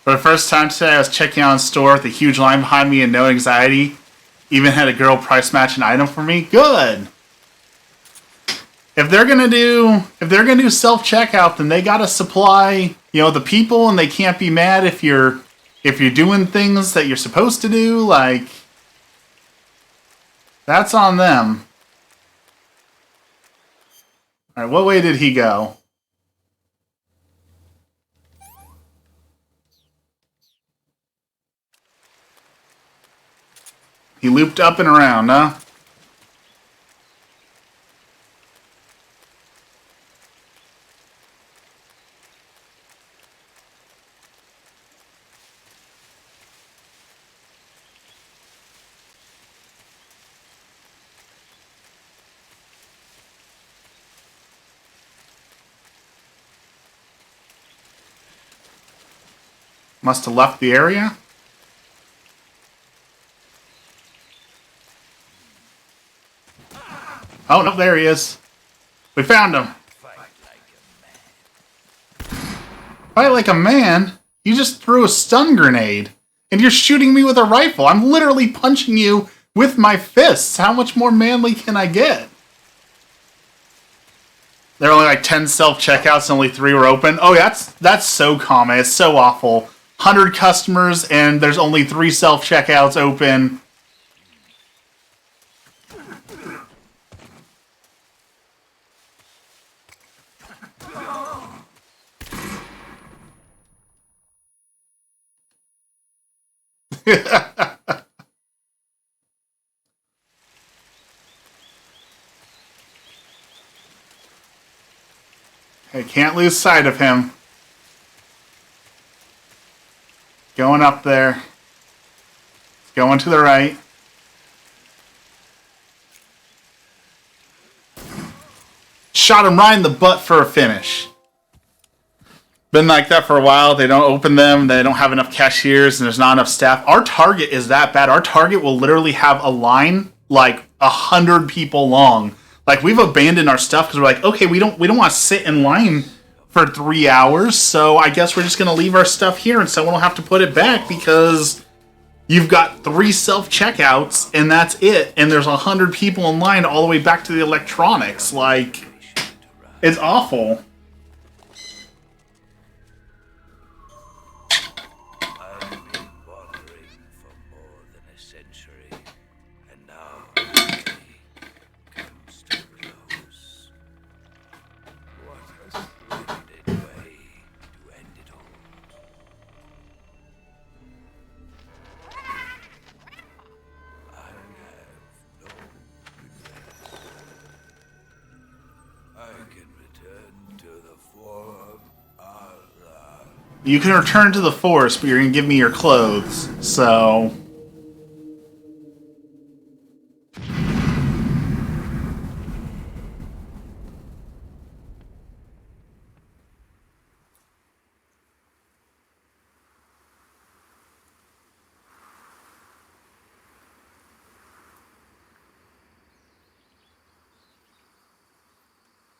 For the first time today, I was checking out in store with a huge line behind me and no anxiety. Even had a girl price match an item for me. Good. If they're gonna do self checkout, then they gotta supply, the people, and they can't be mad if you're doing things that you're supposed to do. Like, that's on them. All right, what way did he go? He looped up and around, huh? Must have left the area. Oh, no, there he is. We found him. Fight like a man? You just threw a stun grenade. And you're shooting me with a rifle. I'm literally punching you with my fists. How much more manly can I get? There are only like 10 self-checkouts and only 3 were open. Oh, that's so common. It's so awful. 100 customers and there's only 3 self-checkouts open. I can't lose sight of him. Going up there. Going to the right. Shot him right in the butt for a finish. Been like that for a while. They don't open them. They don't have enough cashiers, and there's not enough staff. Our Target is that bad. Our Target will literally have a line like 100 people long. Like, we've abandoned our stuff because we're like, okay, we don't want to sit in line for 3 hours, so I guess we're just gonna leave our stuff here, and someone will have to put it back because you've got 3 self-checkouts and that's it. And there's 100 people in line all the way back to the electronics. Like, it's awful. You can return to the forest, but you're going to give me your clothes, so...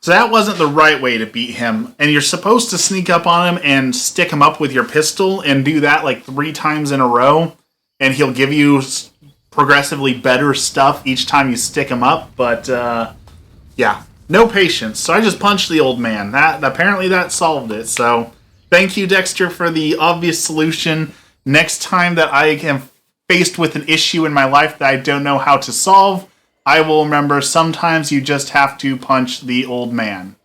So that wasn't the right way to beat him. And you're supposed to sneak up on him and stick him up with your pistol and do that like 3 times in a row. And he'll give you progressively better stuff each time you stick him up. But, yeah. No patience. So I just punched the old man. Apparently that solved it. So thank you, Dexter, for the obvious solution. Next time that I am faced with an issue in my life that I don't know how to solve, I will remember sometimes you just have to punch the old man.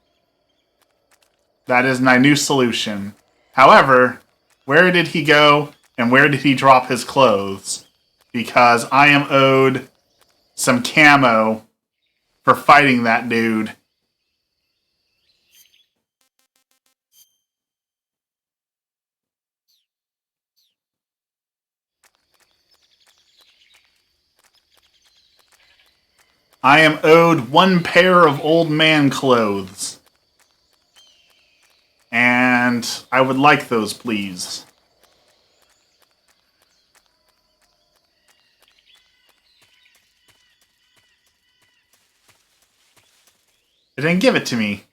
That is my new solution. However, where did he go and where did he drop his clothes? Because I am owed some camo for fighting that dude. I am owed 1 pair of old man clothes. And I would like those, please. It didn't give it to me.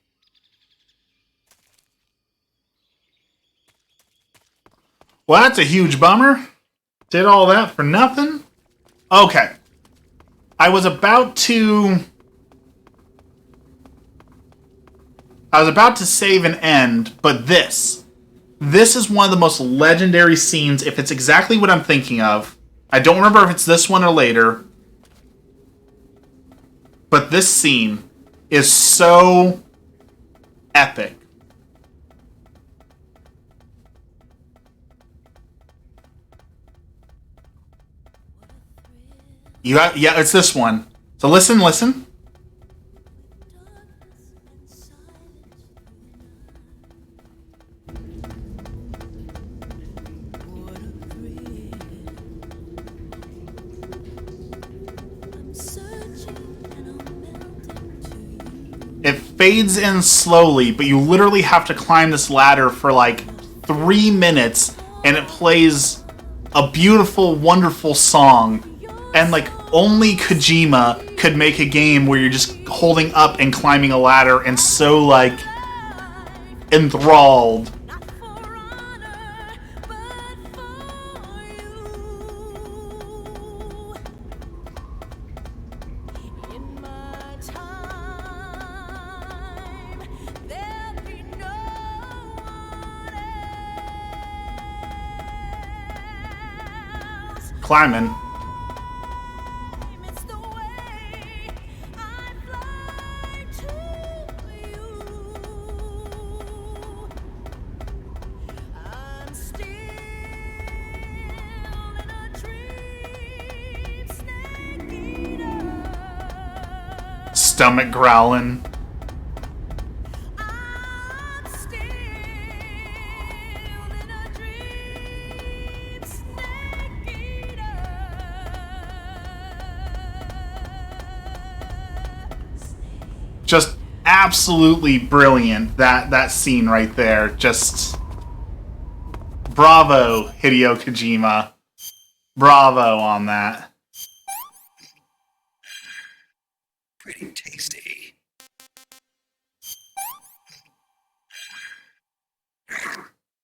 Well, that's a huge bummer. Did all that for nothing? Okay. I was about to save and end, but this is one of the most legendary scenes, if it's exactly what I'm thinking of. I don't remember if it's this one or later. But this scene is so epic. Yeah, it's this one. So listen. It fades in slowly, but you literally have to climb this ladder for like 3 minutes, and it plays a beautiful, wonderful song. And like only Kojima could make a game where you're just holding up and climbing a ladder and so like enthralled. Climbing. Stomach growling. Just absolutely brilliant, that scene right there. Just bravo, Hideo Kojima. Bravo on that. Pretty tasty.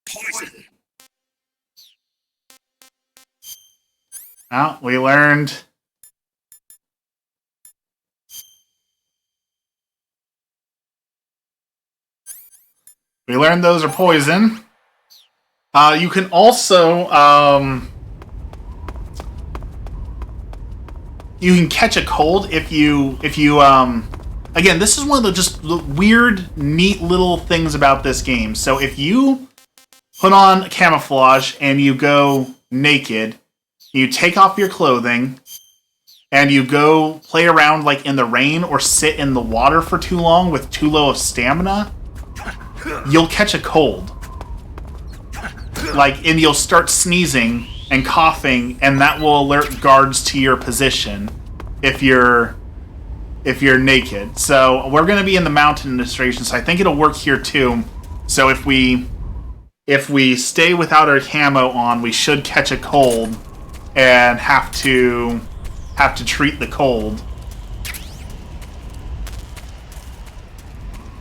Poison. Well, we learned those are poison. You can also you can catch a cold if you again, this is one of the just weird, neat little things about this game. So if you put on camouflage and you go naked, you take off your clothing, and you go play around like in the rain or sit in the water for too long with too low of stamina, you'll catch a cold. Like, and you'll start sneezing and coughing, and that will alert guards to your position if you're naked. So we're going to be in the mountain administration, so I think it'll work here too. So if we stay without our camo on, we should catch a cold and have to treat the cold.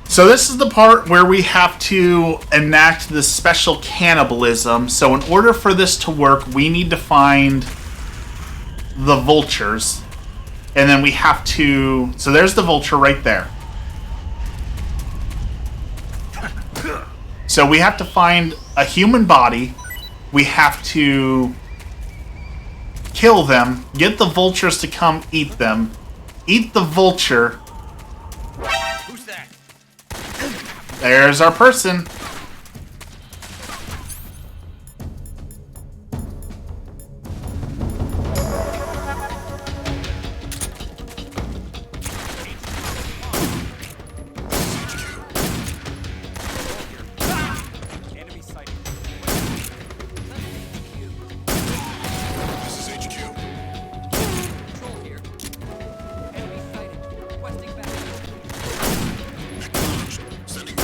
So this is the part where we have to enact this special cannibalism. So in order for this to work, we need to find the vultures. And then we have to... So there's the vulture right there. So we have to find a human body. We have to kill them, get the vultures to come eat them, eat the vulture. Who's that? There's our person. Enemy sighted. This is HQ. Control here. Enemy sighted. Requesting backup. Acknowledged. Sending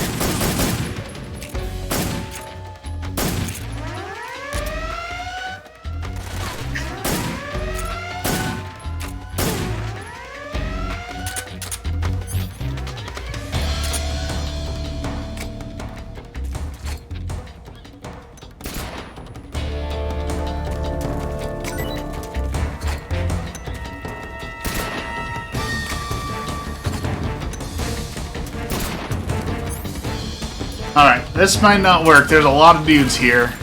Alright, this might not work. There's a lot of dudes here.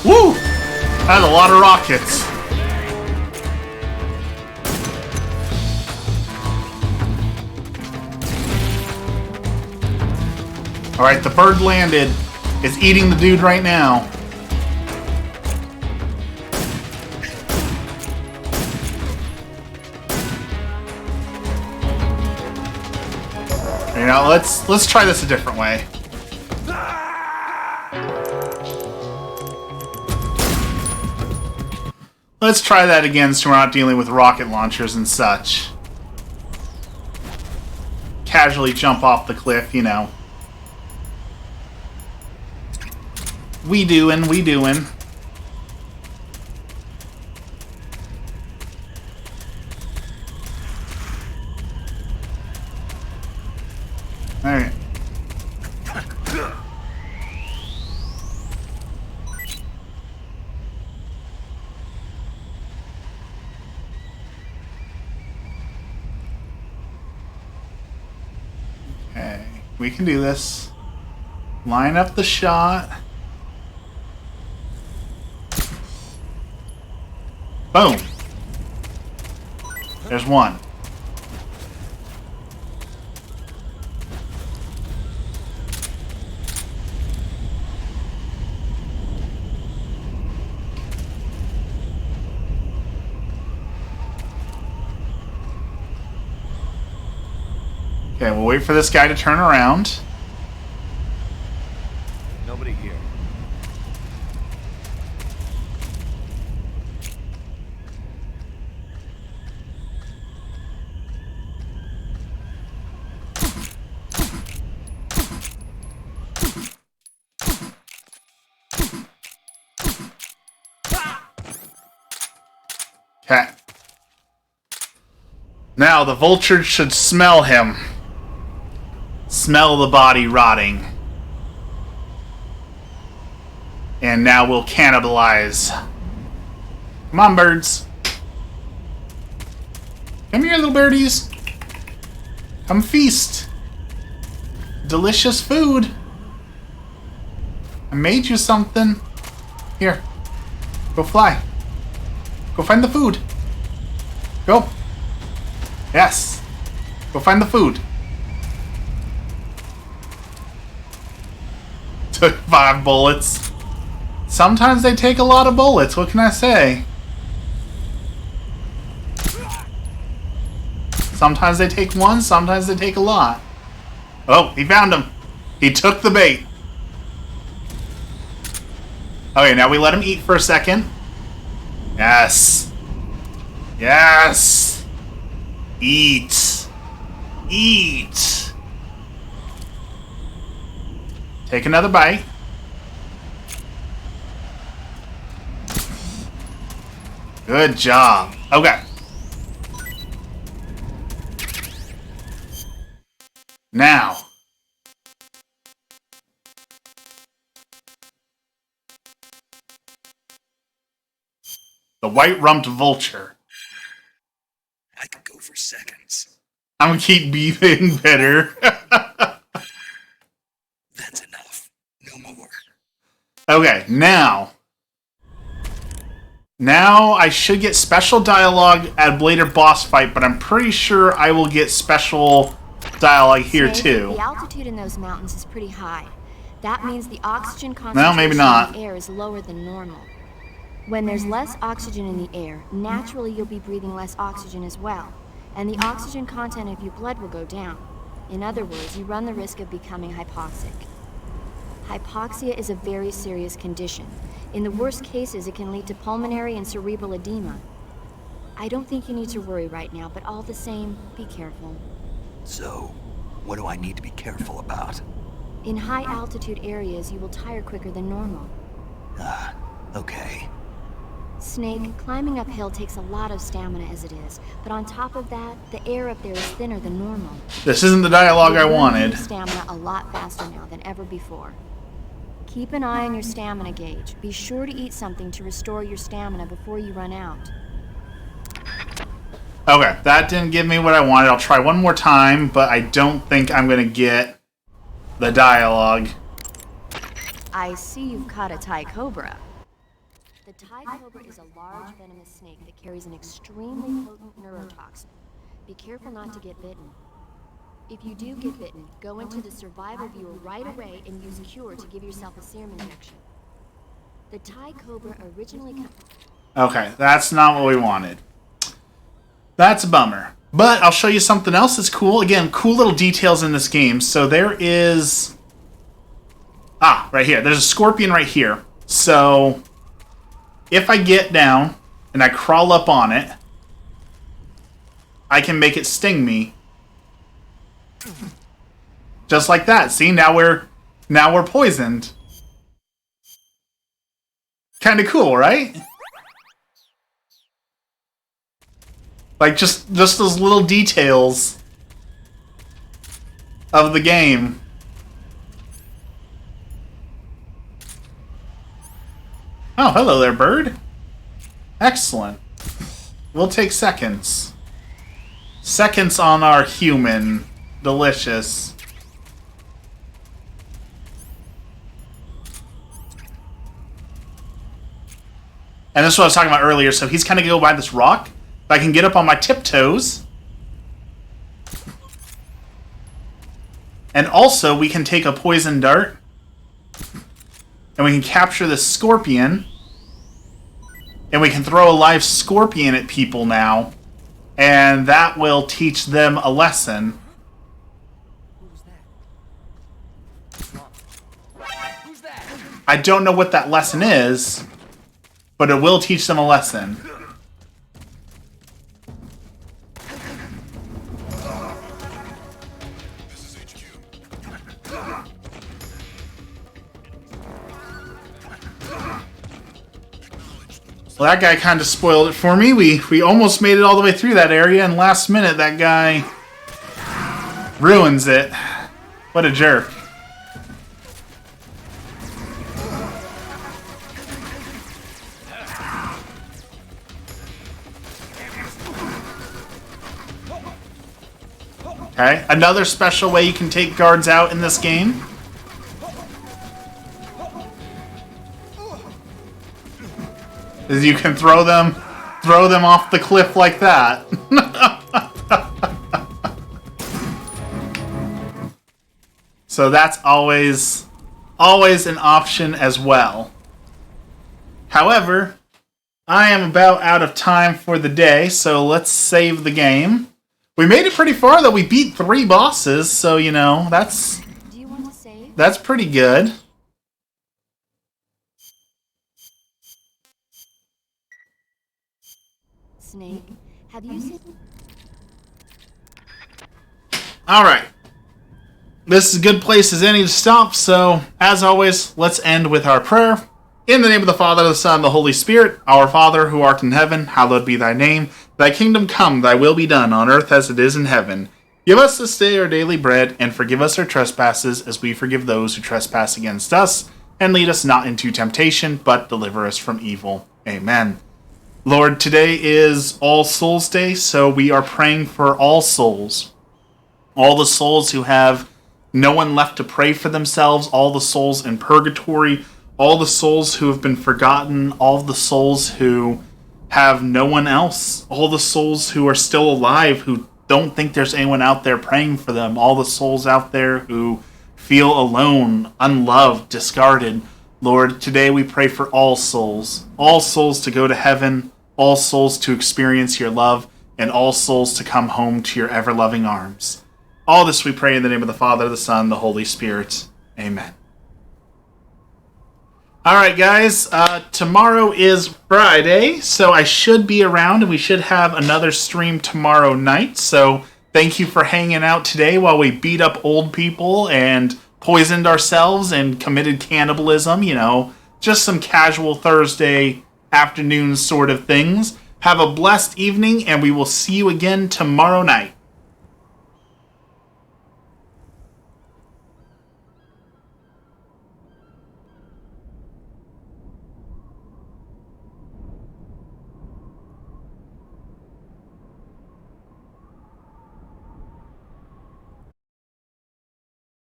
Woo! That's a lot of rockets. Alright, the bird landed. It's eating the dude right now. You know, let's try this a different way. Let's try that again so we're not dealing with rocket launchers and such. Casually jump off the cliff, you know. We doin'. Alright. Okay, we can do this. Line up the shot. Boom. There's one. Okay, we'll wait for this guy to turn around. Nobody here. Okay. Now the vulture should smell him. Smell the body rotting. And now we'll cannibalize. Come on, birds. Come here, little birdies. Come feast. Delicious food. I made you something. Here. Go fly. Go find the food. Go. Yes. Go find the food. Took 5 bullets. Sometimes they take a lot of bullets. What can I say? Sometimes they take 1, sometimes they take a lot. Oh, he found him. He took the bait. Okay, now we let him eat for a second. Yes. Yes. Eat. Eat. Take another bite. Good job. Okay. Now. The white-rumped vulture. I could go for seconds. I'm gonna keep being bitter. That's enough. No more. Okay, now I should get special dialogue at later boss fight, but I'm pretty sure I will get special dialogue here Snake, too. The altitude in those mountains is pretty high. That means the oxygen Well, concentration maybe not. in the air is lower than normal. When there's less oxygen in the air, naturally you'll be breathing less oxygen as well, and the oxygen content of your blood will go down. In other words, you run the risk of becoming hypoxic. Hypoxia is a very serious condition. In the worst cases, it can lead to pulmonary and cerebral edema. I don't think you need to worry right now, but all the same, be careful. So, what do I need to be careful about? In high-altitude areas, you will tire quicker than normal. Okay. Snake, climbing uphill takes a lot of stamina as it is, but on top of that, the air up there is thinner than normal. This isn't the dialogue I You're burning wanted. your stamina a lot faster now than ever before. Keep an eye on your stamina gauge. Be sure to eat something to restore your stamina before you run out. Okay, that didn't give me what I wanted. I'll try one more time, but I don't think I'm gonna get the dialogue. I see you've caught a Thai cobra. The Thai cobra is a large venomous snake that carries an extremely potent neurotoxin. Be careful not to get bitten. If you do get bitten, go into the survival viewer right away and use Cure to give yourself a serum injection. The Thai cobra originally... Okay, that's not what we wanted. That's a bummer. But I'll show you something else that's cool. Again, cool little details in this game. So there is... right here. There's a scorpion right here. So if I get down and I crawl up on it, I can make it sting me. Just like that. See, now we're poisoned. Kind of cool, right? Like just those little details of the game. Oh, hello there, bird. Excellent. We'll take seconds. Seconds on our human. Delicious. And this is what I was talking about earlier. So he's kind of go by this rock. If I can get up on my tiptoes. And also, we can take a poison dart. And we can capture this scorpion. And we can throw a live scorpion at people now. And that will teach them a lesson. I don't know what that lesson is, but it will teach them a lesson. This is HQ. Well, that guy kind of spoiled it for me. We almost made it all the way through that area, and last minute that guy ruins it. What a jerk. Okay, another special way you can take guards out in this game. Is you can throw them off the cliff like that. So that's always an option as well. However, I am about out of time for the day, so let's save the game. We made it pretty far, though. We beat 3 bosses, so, you know, that's... Do you want to save? That's pretty good. Snake, have you seen... Alright. This is a good place as any to stop, so, as always, let's end with our prayer. In the name of the Father, the Son, and the Holy Spirit, our Father, who art in heaven, hallowed be thy name. Thy kingdom come, thy will be done, on earth as it is in heaven. Give us this day our daily bread, and forgive us our trespasses, as we forgive those who trespass against us. And lead us not into temptation, but deliver us from evil. Amen. Lord, today is All Souls Day, so we are praying for all souls. All the souls who have no one left to pray for themselves, all the souls in purgatory, all the souls who have been forgotten, all the souls who have no one else, all the souls who are still alive who don't think there's anyone out there praying for them, all the souls out there who feel alone, unloved, discarded. Lord, today we pray for all souls to go to heaven, all souls to experience your love, and all souls to come home to your ever-loving arms. All this we pray in the name of the Father, the Son, the Holy Spirit. Amen. Alright guys, tomorrow is Friday, so I should be around and we should have another stream tomorrow night, so thank you for hanging out today while we beat up old people and poisoned ourselves and committed cannibalism, just some casual Thursday afternoon sort of things. Have a blessed evening and we will see you again tomorrow night.